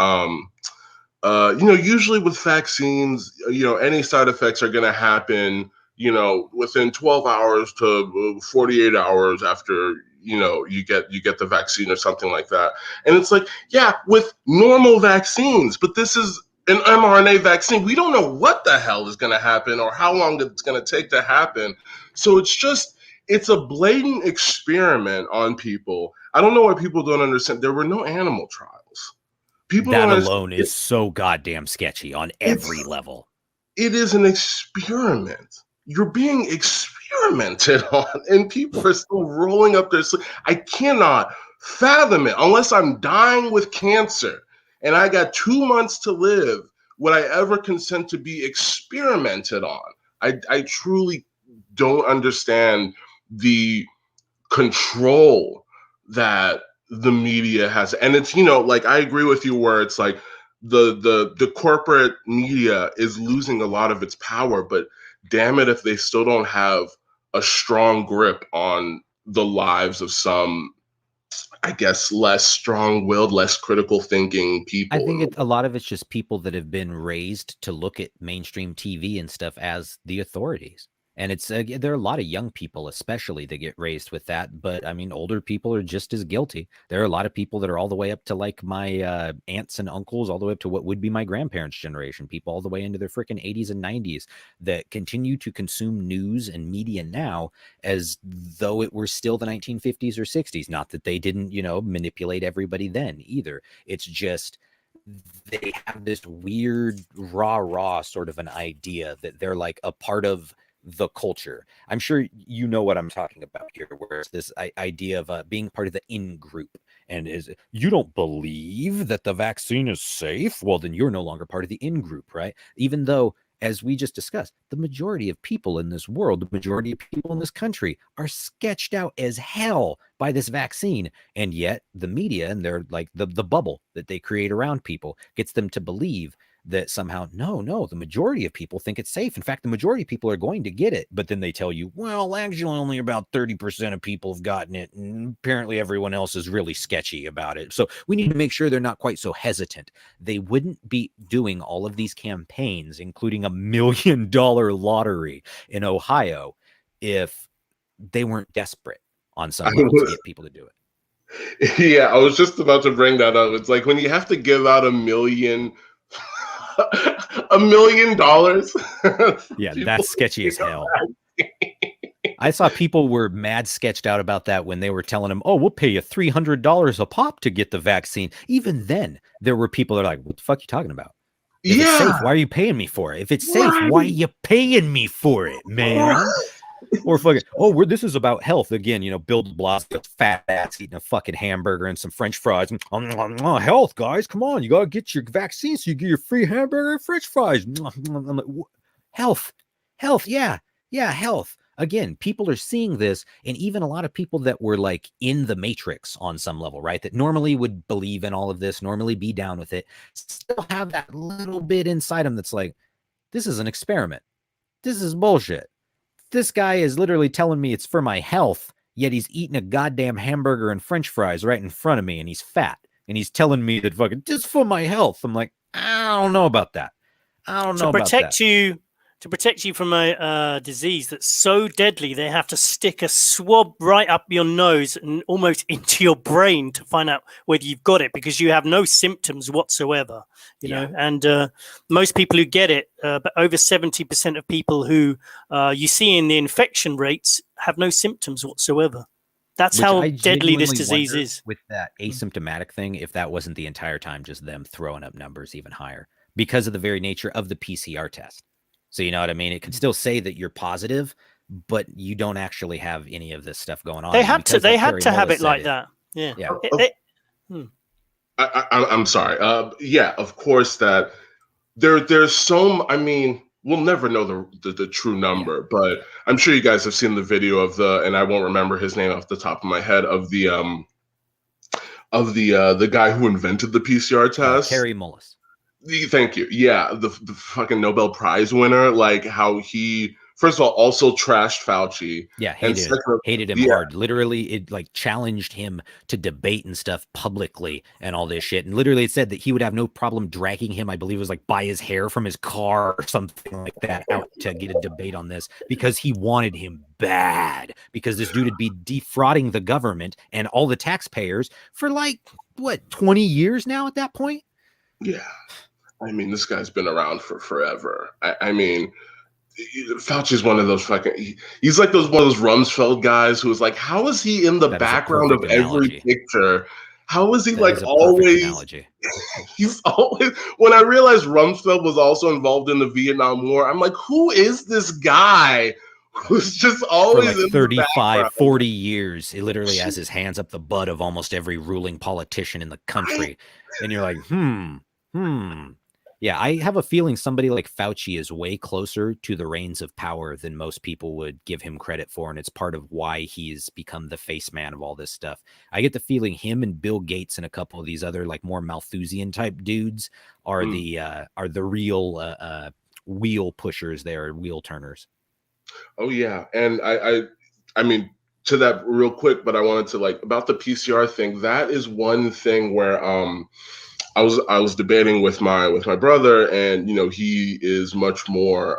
Speaker 3: know, usually with vaccines, you know, any side effects are going to happen, you know, within 12 hours to 48 hours after, you know, you get the vaccine or something like that. And it's like, yeah, with normal vaccines, but this is an mRNA vaccine. We don't know what the hell is going to happen or how long it's going to take to happen. So it's just, it's a blatant experiment on people. I don't know why people don't understand. There were no animal trials. People
Speaker 2: That
Speaker 3: don't
Speaker 2: alone
Speaker 3: understand.
Speaker 2: is so goddamn sketchy on every level.
Speaker 3: It is an experiment. You're being experimented on, and people are still rolling up their sleeves. I cannot fathom it unless I'm dying with cancer and I got 2 months to live. Would I ever consent to be experimented on? I truly don't understand the control that the media has. And it's, like, I agree with you where it's like the corporate media is losing a lot of its power, but damn it if they still don't have a strong grip on the lives of some, I guess, less strong-willed, less critical thinking people.
Speaker 2: I think a lot of it's just people that have been raised to look at mainstream TV and stuff as the authorities. And it's there are a lot of young people, especially, that get raised with that. But I mean, older people are just as guilty. There are a lot of people that are all the way up to like my aunts and uncles, all the way up to what would be my grandparents' generation, people all the way into their freaking 80s and 90s that continue to consume news and media now as though it were still the 1950s or 60s. Not that they didn't, manipulate everybody then either. It's just they have this weird rah sort of an idea that they're like a part of the culture. I'm sure you know what I'm talking about here, where it's this idea of being part of the in group. And is you don't believe that the vaccine is safe? Well, then you're no longer part of the in group, right? Even though, as we just discussed, the majority of people in this world, the majority of people in this country are sketched out as hell by this vaccine. And yet the media and they're like the bubble that they create around people gets them to believe that somehow, no, the majority of people think it's safe. In fact, the majority of people are going to get it. But then they tell you, well, actually only about 30% of people have gotten it. And apparently everyone else is really sketchy about it. So we need to make sure they're not quite so hesitant. They wouldn't be doing all of these campaigns, including $1 million lottery in Ohio, if they weren't desperate on some level to get people to do it.
Speaker 3: Yeah, I was just about to bring that up. It's like when you have to give out $1 million. $1 million.
Speaker 2: Yeah, that's sketchy as hell. I saw people were mad sketched out about that when they were telling them, oh, we'll pay you $300 a pop to get the vaccine. Even then, there were people that are like, what the fuck are you talking about? If it's safe, why are you paying me for it? If it's safe, why are you paying me for it, man? Or fucking, this is about health again. Bill de Blasio, fat ass eating a fucking hamburger and some French fries. Health, guys, come on! You gotta get your vaccine so you get your free hamburger and French fries. I'm like, health, yeah, health. Again, people are seeing this, and even a lot of people that were like in the Matrix on some level, right? That normally would believe in all of this, normally be down with it, still have that little bit inside them that's like, this is an experiment. This is bullshit. This guy is literally telling me it's for my health, yet he's eating a goddamn hamburger and French fries right in front of me, and he's fat, and he's telling me that fucking just for my health. I'm like, I don't know about that.
Speaker 1: To protect you from a disease that's so deadly, they have to stick a swab right up your nose and almost into your brain to find out whether you've got it, because you have no symptoms whatsoever. You know, and most people who get it, but over 70% of people who you see in the infection rates have no symptoms whatsoever. That's how deadly this disease is.
Speaker 2: With that asymptomatic thing, if that wasn't the entire time just them throwing up numbers even higher because of the very nature of the PCR test. So you know what I mean? It could still say that you're positive, but you don't actually have any of this stuff going on.
Speaker 1: They had to have it like that. Yeah.
Speaker 3: I'm sorry. Yeah, of course that there's so. I mean, we'll never know the true number, but I'm sure you guys have seen the video of and I won't remember his name off the top of my head, of the guy who invented the PCR test.
Speaker 2: Harry Mullis.
Speaker 3: Thank you. Yeah, the fucking Nobel Prize winner, like how he, first of all, also trashed Fauci.
Speaker 2: Yeah, hated him hard. Literally, it like challenged him to debate and stuff publicly and all this shit. And literally, it said that he would have no problem dragging him, I believe it was like by his hair from his car or something like that, out to get a debate on this because he wanted him bad, because this dude would be defrauding the government and all the taxpayers for like, what, 20 years now at that point?
Speaker 3: Yeah. I mean, this guy's been around for forever. I mean, Fauci's one of those he's like one of those Rumsfeld guys who is like, how is he in the
Speaker 2: That is a
Speaker 3: background of
Speaker 2: perfect
Speaker 3: every
Speaker 2: analogy.
Speaker 3: picture? How is he
Speaker 2: That is a perfect
Speaker 3: always?
Speaker 2: analogy.
Speaker 3: He's always. When I realized Rumsfeld was also involved in the Vietnam War, I'm like, who is this guy who's just always
Speaker 2: for like
Speaker 3: in
Speaker 2: 35,
Speaker 3: the
Speaker 2: 40 years? He literally has his hands up the butt of almost every ruling politician in the country. And you're like, Yeah, I have a feeling somebody like Fauci is way closer to the reins of power than most people would give him credit for. And it's part of why he's become the face man of all this stuff. I get the feeling him and Bill Gates and a couple of these other like more Malthusian type dudes are the real wheel pushers there, wheel turners.
Speaker 3: Oh yeah. And I mean, to that real quick, but I wanted to about the PCR thing. That is one thing where I was debating with my brother, and he is much more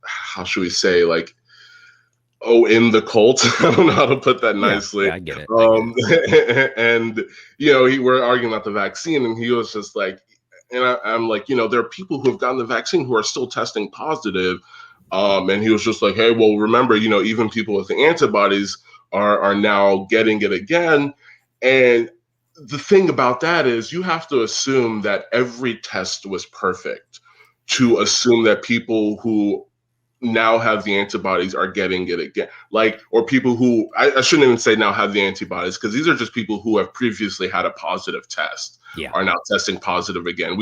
Speaker 3: how should we say, in the cult. I don't know how to put that nicely.
Speaker 2: Yeah, I get it.
Speaker 3: And we're arguing about the vaccine, and he was just like, and I'm like, there are people who have gotten the vaccine who are still testing positive. And he was just like, hey, well, remember, even people with the antibodies are now getting it again. And the thing about that is you have to assume that every test was perfect to assume that people who now have the antibodies are getting it again. Or people who, I shouldn't even say now have the antibodies, because these are just people who have previously had a positive test, are now testing positive again.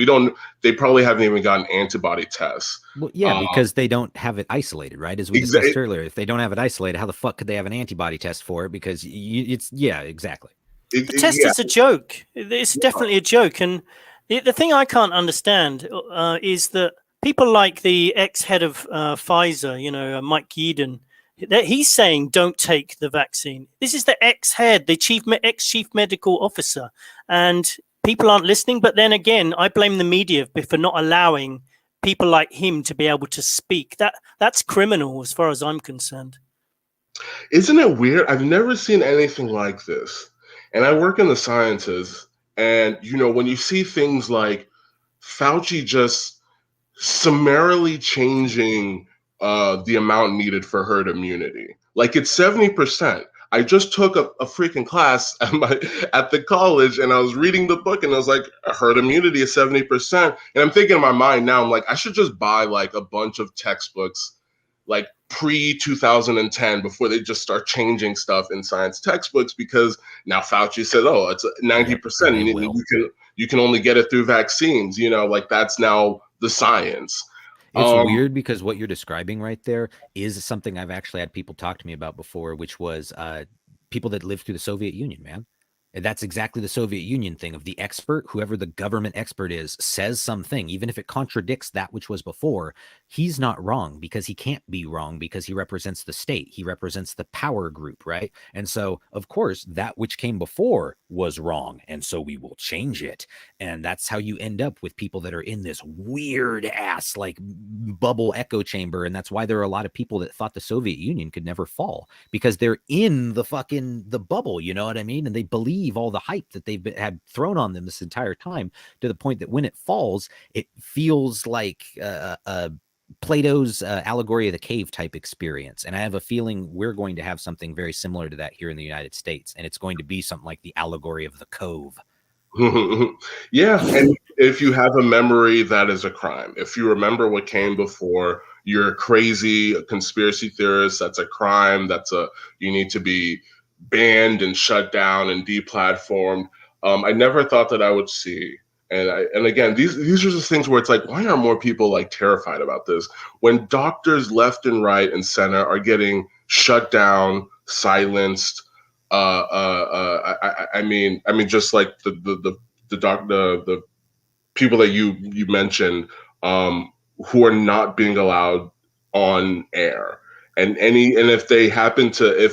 Speaker 3: They probably haven't even gotten antibody tests.
Speaker 2: Well, yeah, because they don't have it isolated, right? As we discussed earlier, if they don't have it isolated, how the fuck could they have an antibody test for it? Because exactly.
Speaker 1: The test is a joke. It's definitely a joke. And the thing I can't understand is that people like the ex-head of Pfizer, Mike Yeadon, he's saying don't take the vaccine. This is the ex-head, the ex-chief medical officer. And people aren't listening. But then again, I blame the media for not allowing people like him to be able to speak. That's criminal as far as I'm concerned.
Speaker 3: Isn't it weird? I've never seen anything like this. And I work in the sciences. And, when you see things like Fauci just summarily changing the amount needed for herd immunity. It's 70%. I just took a freaking class at the college, and I was reading the book, and I was like, herd immunity is 70%. And I'm thinking in my mind now, I'm like, I should just buy a bunch of textbooks pre-2010 before they just start changing stuff in science textbooks, because now Fauci said, oh, it's 90%. You can only get it through vaccines. That's now the science.
Speaker 2: It's weird because what you're describing right there is something I've actually had people talk to me about before, which was people that lived through the Soviet Union, man. And that's exactly the Soviet Union thing of the expert, whoever the government expert is, says something, even if it contradicts that which was before, he's not wrong because he can't be wrong because he represents the state. He represents the power group, right? And so, of course, that which came before was wrong. And so we will change it. And that's how you end up with people that are in this weird ass bubble echo chamber. And that's why there are a lot of people that thought the Soviet Union could never fall, because they're in the bubble, you know what I mean? And they believe all the hype that they've had thrown on them this entire time, to the point that when it falls, it feels like Plato's allegory of the cave type experience. And I have a feeling we're going to have something very similar to that here in the United States. And it's going to be something like the allegory of the cove.
Speaker 3: Yeah. And if you have a memory, that is a crime. If you remember what came before, you're a crazy conspiracy theorist. That's a crime. You need to be banned and shut down and deplatformed. I never thought that I would see. And again, these are just things where it's like, why are more people terrified about this? When doctors left and right and center are getting shut down, silenced. I mean, just like the people that you mentioned, who are not being allowed on air. And if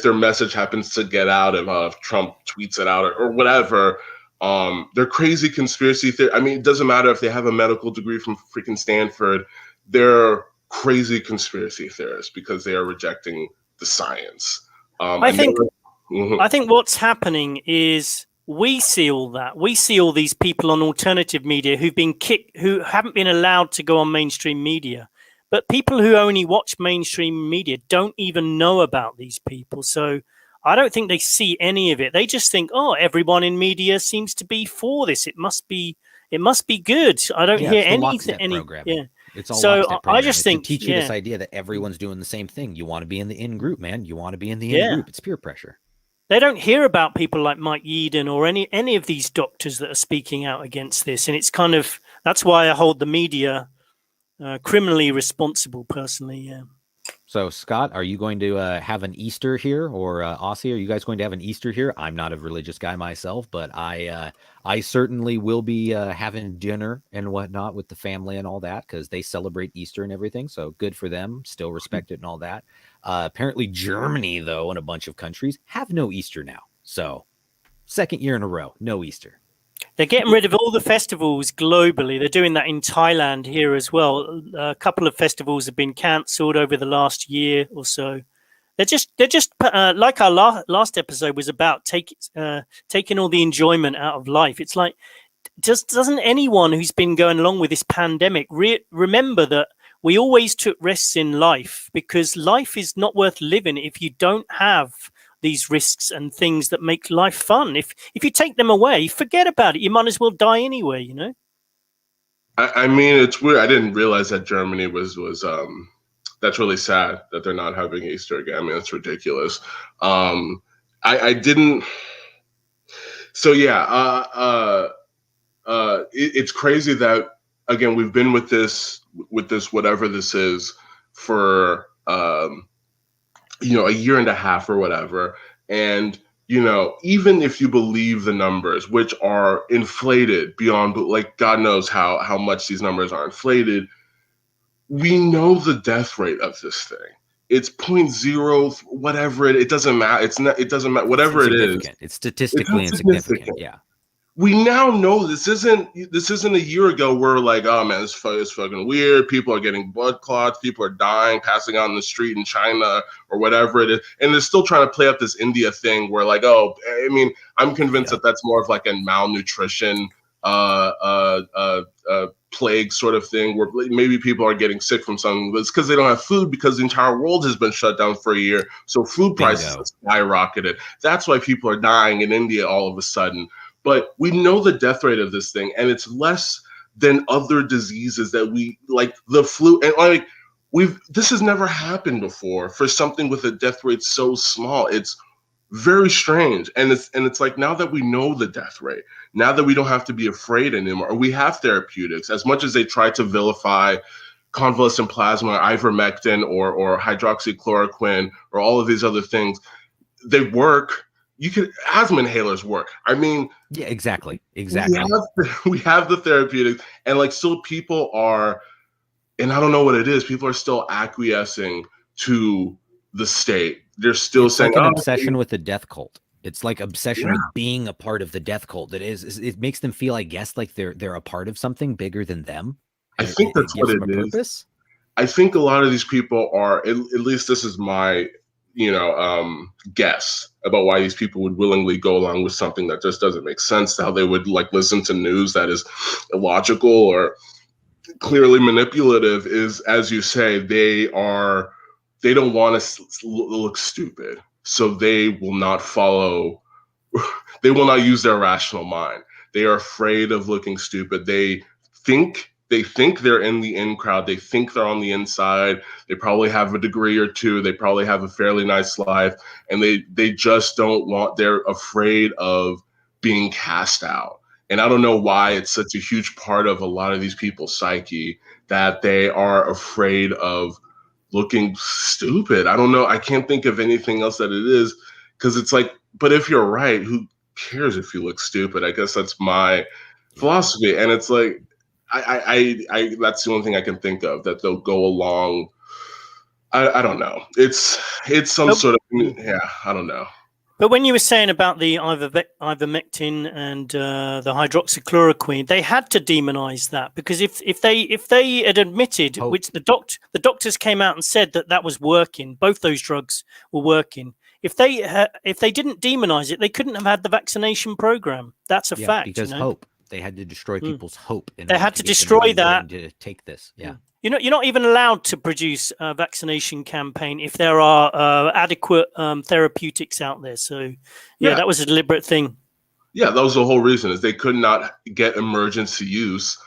Speaker 3: their message happens to get out, if Trump tweets it out or whatever, they're crazy conspiracy theory. I mean, it doesn't matter if they have a medical degree from freaking Stanford. They're crazy conspiracy theorists because they are rejecting the science.
Speaker 1: I think what's happening is we see all that. We see all these people on alternative media who haven't been allowed to go on mainstream media. But people who only watch mainstream media don't even know about these people. So I don't think they see any of it. They just think, oh, everyone in media seems to be for this. It must be good. I don't hear
Speaker 2: it's the
Speaker 1: anything.
Speaker 2: lockstep programming.
Speaker 1: Yeah.
Speaker 2: It's all
Speaker 1: So
Speaker 2: lockstep
Speaker 1: I
Speaker 2: programming.
Speaker 1: just
Speaker 2: It's
Speaker 1: think,
Speaker 2: to teach you this idea that everyone's doing the same thing. You want to be in the in group, man. You want to be in the in group. It's peer pressure.
Speaker 1: They don't hear about people like Mike Yeadon or any of these doctors that are speaking out against this. And it's kind of, that's why I hold the media criminally responsible personally. Yeah.
Speaker 2: So, Scott, are you going to have an Easter here, or Aussie? Are you guys going to have an Easter here? I'm not a religious guy myself, but I certainly will be having dinner and whatnot with the family and all that, because they celebrate Easter and everything. So good for them. Still respect it and all that. Apparently, Germany, though, and a bunch of countries have no Easter now. So, second year in a row, no Easter.
Speaker 1: They're getting rid of all the festivals globally. They're doing that in Thailand here as well. A couple of festivals have been cancelled over the last year or so. They're just like our last episode was about taking all the enjoyment out of life. It's like, doesn't anyone who's been going along with this pandemic remember that we always took risks in life, because life is not worth living if you don't have these risks and things that make life fun. If you take them away, forget about it. You might as well die anyway, you know?
Speaker 3: I mean, it's weird. I didn't realize that Germany was that's really sad that they're not having Easter again. I mean, that's ridiculous. I didn't. So yeah, it's crazy that, again, we've been with this whatever this is for a year and a half or whatever. And, even if you believe the numbers, which are inflated beyond, like, God knows how much these numbers are inflated, we know the death rate of this thing. It's 0.0, whatever it doesn't matter. It doesn't matter, whatever it is.
Speaker 2: It's statistically insignificant. Yeah.
Speaker 3: We now know this isn't a year ago where we're like, oh man, this is fucking weird. People are getting blood clots. People are dying, passing out in the street in China or whatever it is. And they're still trying to play up this India thing where, like, oh, I mean, I'm convinced that that's more of like a malnutrition plague sort of thing, where maybe people are getting sick from something, but it's because they don't have food, because the entire world has been shut down for a year. So food prices have skyrocketed. That's why people are dying in India all of a sudden. But we know the death rate of this thing, and it's less than other diseases that we, like the flu, and like this has never happened before for something with a death rate so small. It's very strange. And it's like, now that we know the death rate, now that we don't have to be afraid anymore, we have therapeutics. As much as they try to vilify convalescent plasma, ivermectin, or hydroxychloroquine, or all of these other things, they work. Asthma inhalers work. I mean,
Speaker 2: yeah, exactly.
Speaker 3: We have the therapeutics, and like, still people are, and I don't know what it is, people are still acquiescing to the state. They're still saying,
Speaker 2: like an obsession with the death cult. It's like obsession with being a part of the death cult. It makes them feel, I guess, like they're a part of something bigger than them.
Speaker 3: I think that's what it is. Purpose. I think a lot of these people are, at least this is my guess about why these people would willingly go along with something that just doesn't make sense, how they would like listen to news that is illogical or clearly manipulative, is, as you say, they don't want to look stupid, so they will not they will not use their rational mind. They are afraid of looking stupid. They think they're in the in crowd. They think they're on the inside. They probably have a degree or two. They probably have a fairly nice life. And they just don't they're afraid of being cast out. And I don't know why it's such a huge part of a lot of these people's psyche that they are afraid of looking stupid. I don't know. I can't think of anything else that it is, because it's like, but if you're right, who cares if you look stupid? I guess that's my philosophy. And it's like, I that's the only thing I can think of, that they'll go along. I don't know. It's some sort of, I don't know.
Speaker 1: But when you were saying about the ivermectin and the hydroxychloroquine, they had to demonize that, because if they had admitted, which the doctors came out and said that was working, both those drugs were working. If they didn't demonize it, they couldn't have had the vaccination program. That's a fact.
Speaker 2: Because hope. They had to destroy people's hope.
Speaker 1: They had to destroy that
Speaker 2: to take this. Yeah.
Speaker 1: you're not even allowed to produce a vaccination campaign if there are adequate therapeutics out there. So yeah, that was a deliberate thing.
Speaker 3: Yeah, that was the whole reason, is they could not get emergency use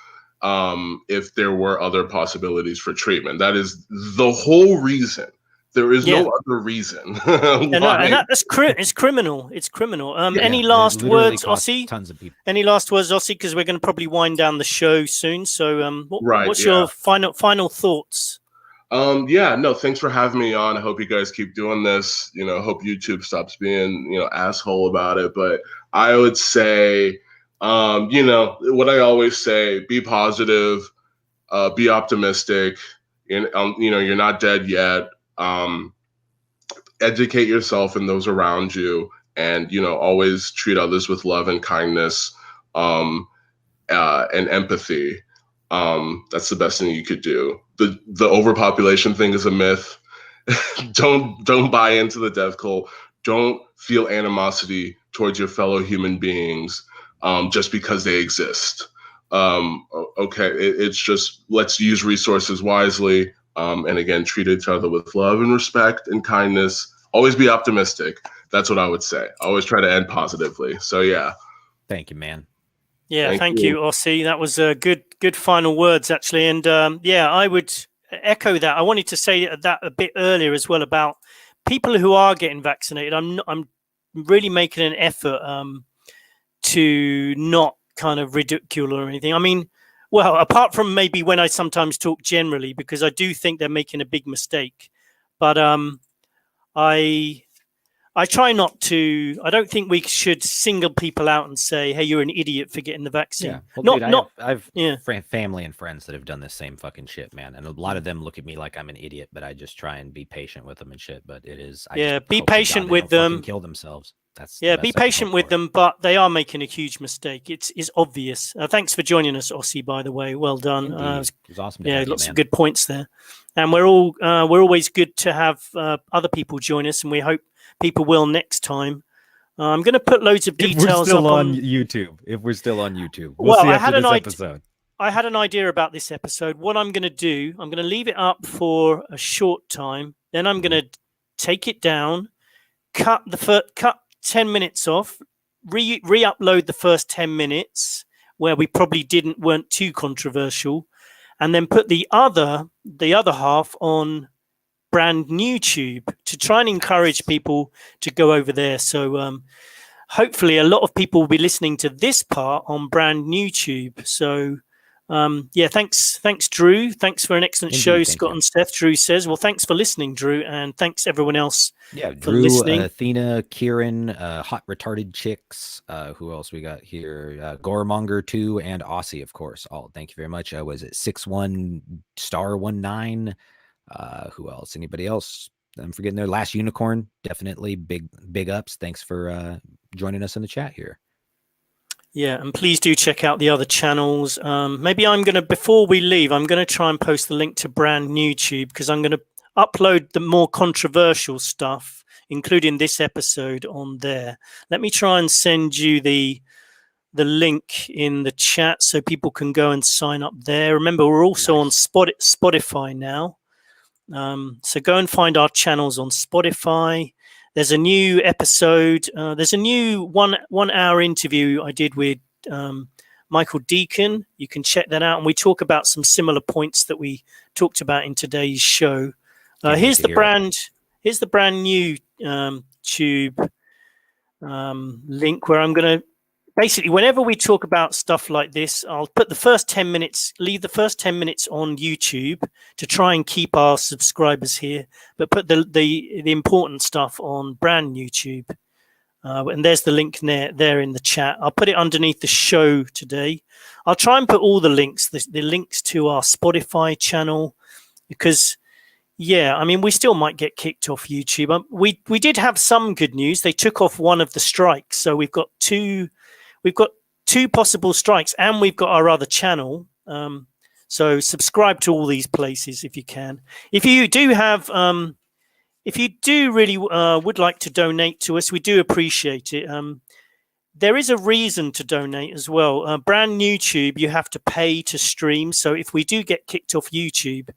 Speaker 3: if there were other possibilities for treatment. That is the whole reason. There is no other reason.
Speaker 1: And it's criminal. It's criminal. Any last words, Ossie?
Speaker 2: Tons of people.
Speaker 1: Any last words, Ossie? Because we're going to probably wind down the show soon. So, what's your final thoughts?
Speaker 3: No, thanks for having me on. I hope you guys keep doing this. You know, hope YouTube stops being, asshole about it. But I would say, what I always say: be positive, be optimistic. You're not dead yet. Educate yourself and those around you, and always treat others with love and kindness, and empathy. That's the best thing you could do. The overpopulation thing is a myth. Don't buy into the death cult. Don't feel animosity towards your fellow human beings just because they exist. Okay, it's just, let's use resources wisely. And again, treat each other with love and respect and kindness. Always be optimistic. That's what I would say. Always try to end positively. So yeah.
Speaker 2: Thank you, man.
Speaker 1: Yeah, thank you, Ossie. That was good final words, actually. And I would echo that. I wanted to say that a bit earlier as well about people who are getting vaccinated. I'm really making an effort to not kind of ridicule or anything. I mean, well, apart from maybe when I sometimes talk generally, because I do think they're making a big mistake. But I try not to. I don't think we should single people out and say, "Hey, you're an idiot for getting the vaccine."
Speaker 2: Yeah, well, I've family and friends that have done this same fucking shit, man. And a lot of them look at me like I'm an idiot, but I just try and be patient with them and shit. But it is,
Speaker 1: be patient with them.
Speaker 2: Kill themselves.
Speaker 1: Be patient with them, but they are making a huge mistake. It's obvious. Thanks for joining us, Ossie. By the way, well done.
Speaker 2: It was awesome.
Speaker 1: Lots of good points there, and we're always good to have other people join us, and we hope people will next time. I'm going to put loads of details.
Speaker 2: If we're still on YouTube,
Speaker 1: we'll see after this episode. I had an idea about this episode. What I'm going to do, I'm going to leave it up for a short time. Then I'm going to take it down, cut 10 minutes off, re-upload the first 10 minutes where we probably weren't too controversial, and then put the other half on brand new tube to try and encourage people to go over there. So hopefully a lot of people will be listening to this part on brand new tube. So thanks Drew. Thanks for an excellent show, Scott and Steph. Drew says, well, thanks for listening, Drew, and thanks everyone else for
Speaker 2: Drew,
Speaker 1: listening.
Speaker 2: Athena, Kieran, Hot Retarded Chicks, who else we got here? Goremonger 2 and Aussie, of course. Thank you very much. Was it 61*19? Who else? Anybody else? I'm forgetting their Last Unicorn. Definitely big ups. Thanks for joining us in the chat here.
Speaker 1: Yeah, and please do check out the other channels. Maybe before we leave, I'm going to try and post the link to brand new tube, because I'm going to upload the more controversial stuff, including this episode, on there. Let me try and send you the link in the chat so people can go and sign up there. Remember, we're also on Spotify now. So go and find our channels on Spotify. There's a new episode. There's a new one hour interview I did with Michael Deacon. You can check that out. And we talk about some similar points that we talked about in today's show. Here's the brand new tube link where I'm going to basically, whenever we talk about stuff like this, I'll put leave the first 10 minutes on YouTube to try and keep our subscribers here, but put the important stuff on brand YouTube. And there's the link there in the chat. I'll put it underneath the show today. I'll try and put all the links, the links to our Spotify channel, because we still might get kicked off YouTube. We did have some good news. They took off one of the strikes, so we've got two possible strikes, and we've got our other channel. So subscribe to all these places if you can. If you do really would like to donate to us, we do appreciate it. there is a reason to donate as well. Brand YouTube, you have to pay to stream. So if we do get kicked off YouTube,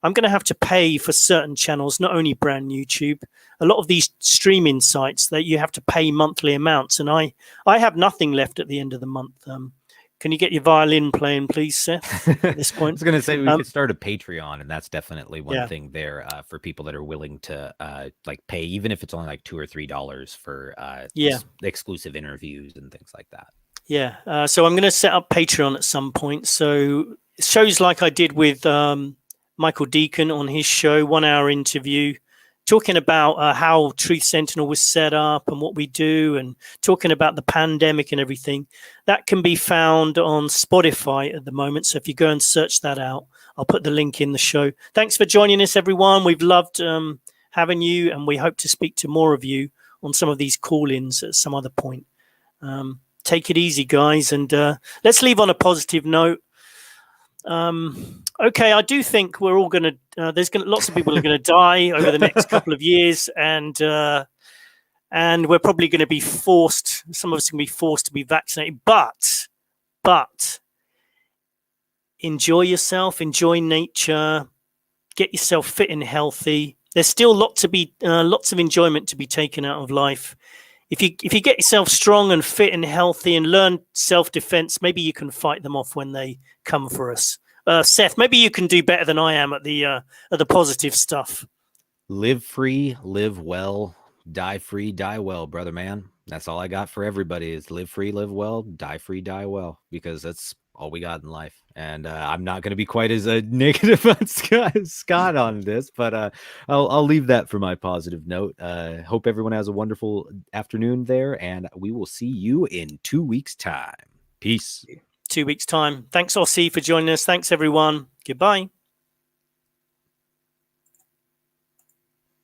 Speaker 1: I'm going to have to pay for certain channels, not only brand YouTube. A lot of these streaming sites that you have to pay monthly amounts, and I have nothing left at the end of the month. Can you get your violin playing, please, Seth, at this point?
Speaker 2: I was going to say we could start a Patreon, and that's definitely one thing there for people that are willing to like pay, even if it's only like $2 or $3 for exclusive interviews and things like that.
Speaker 1: Yeah. So I'm going to set up Patreon at some point. So shows like I did with Michael Deacon on his show, 1 hour interview, talking about how Truth Sentinel was set up and what we do, and talking about the pandemic and everything. That can be found on Spotify at the moment. So if you go and search that out, I'll put the link in the show. Thanks for joining us, everyone. We've loved having you, and we hope to speak to more of you on some of these call-ins at some other point. Take it easy, guys, and let's leave on a positive note. Okay, I do think we're all going to. Lots of people are going to die over the next couple of years, and we're probably going to be forced. Some of us are going to be forced to be vaccinated. But enjoy yourself, enjoy nature, get yourself fit and healthy. There's still lots of enjoyment to be taken out of life. If you get yourself strong and fit and healthy and learn self-defense, maybe you can fight them off when they come for us. Seth, maybe you can do better than I am at the positive stuff.
Speaker 2: Live free, live well, die free, die well, brother man. That's all I got for everybody is live free, live well, die free, die well, because that's all we got in life. And I'm not going to be quite as negative on Scott on this, but I'll leave that for my positive note. Hope everyone has a wonderful afternoon there, and we will see you in 2 weeks' time. Peace.
Speaker 1: 2 weeks' time. Thanks, Ossie, for joining us. Thanks, everyone. Goodbye.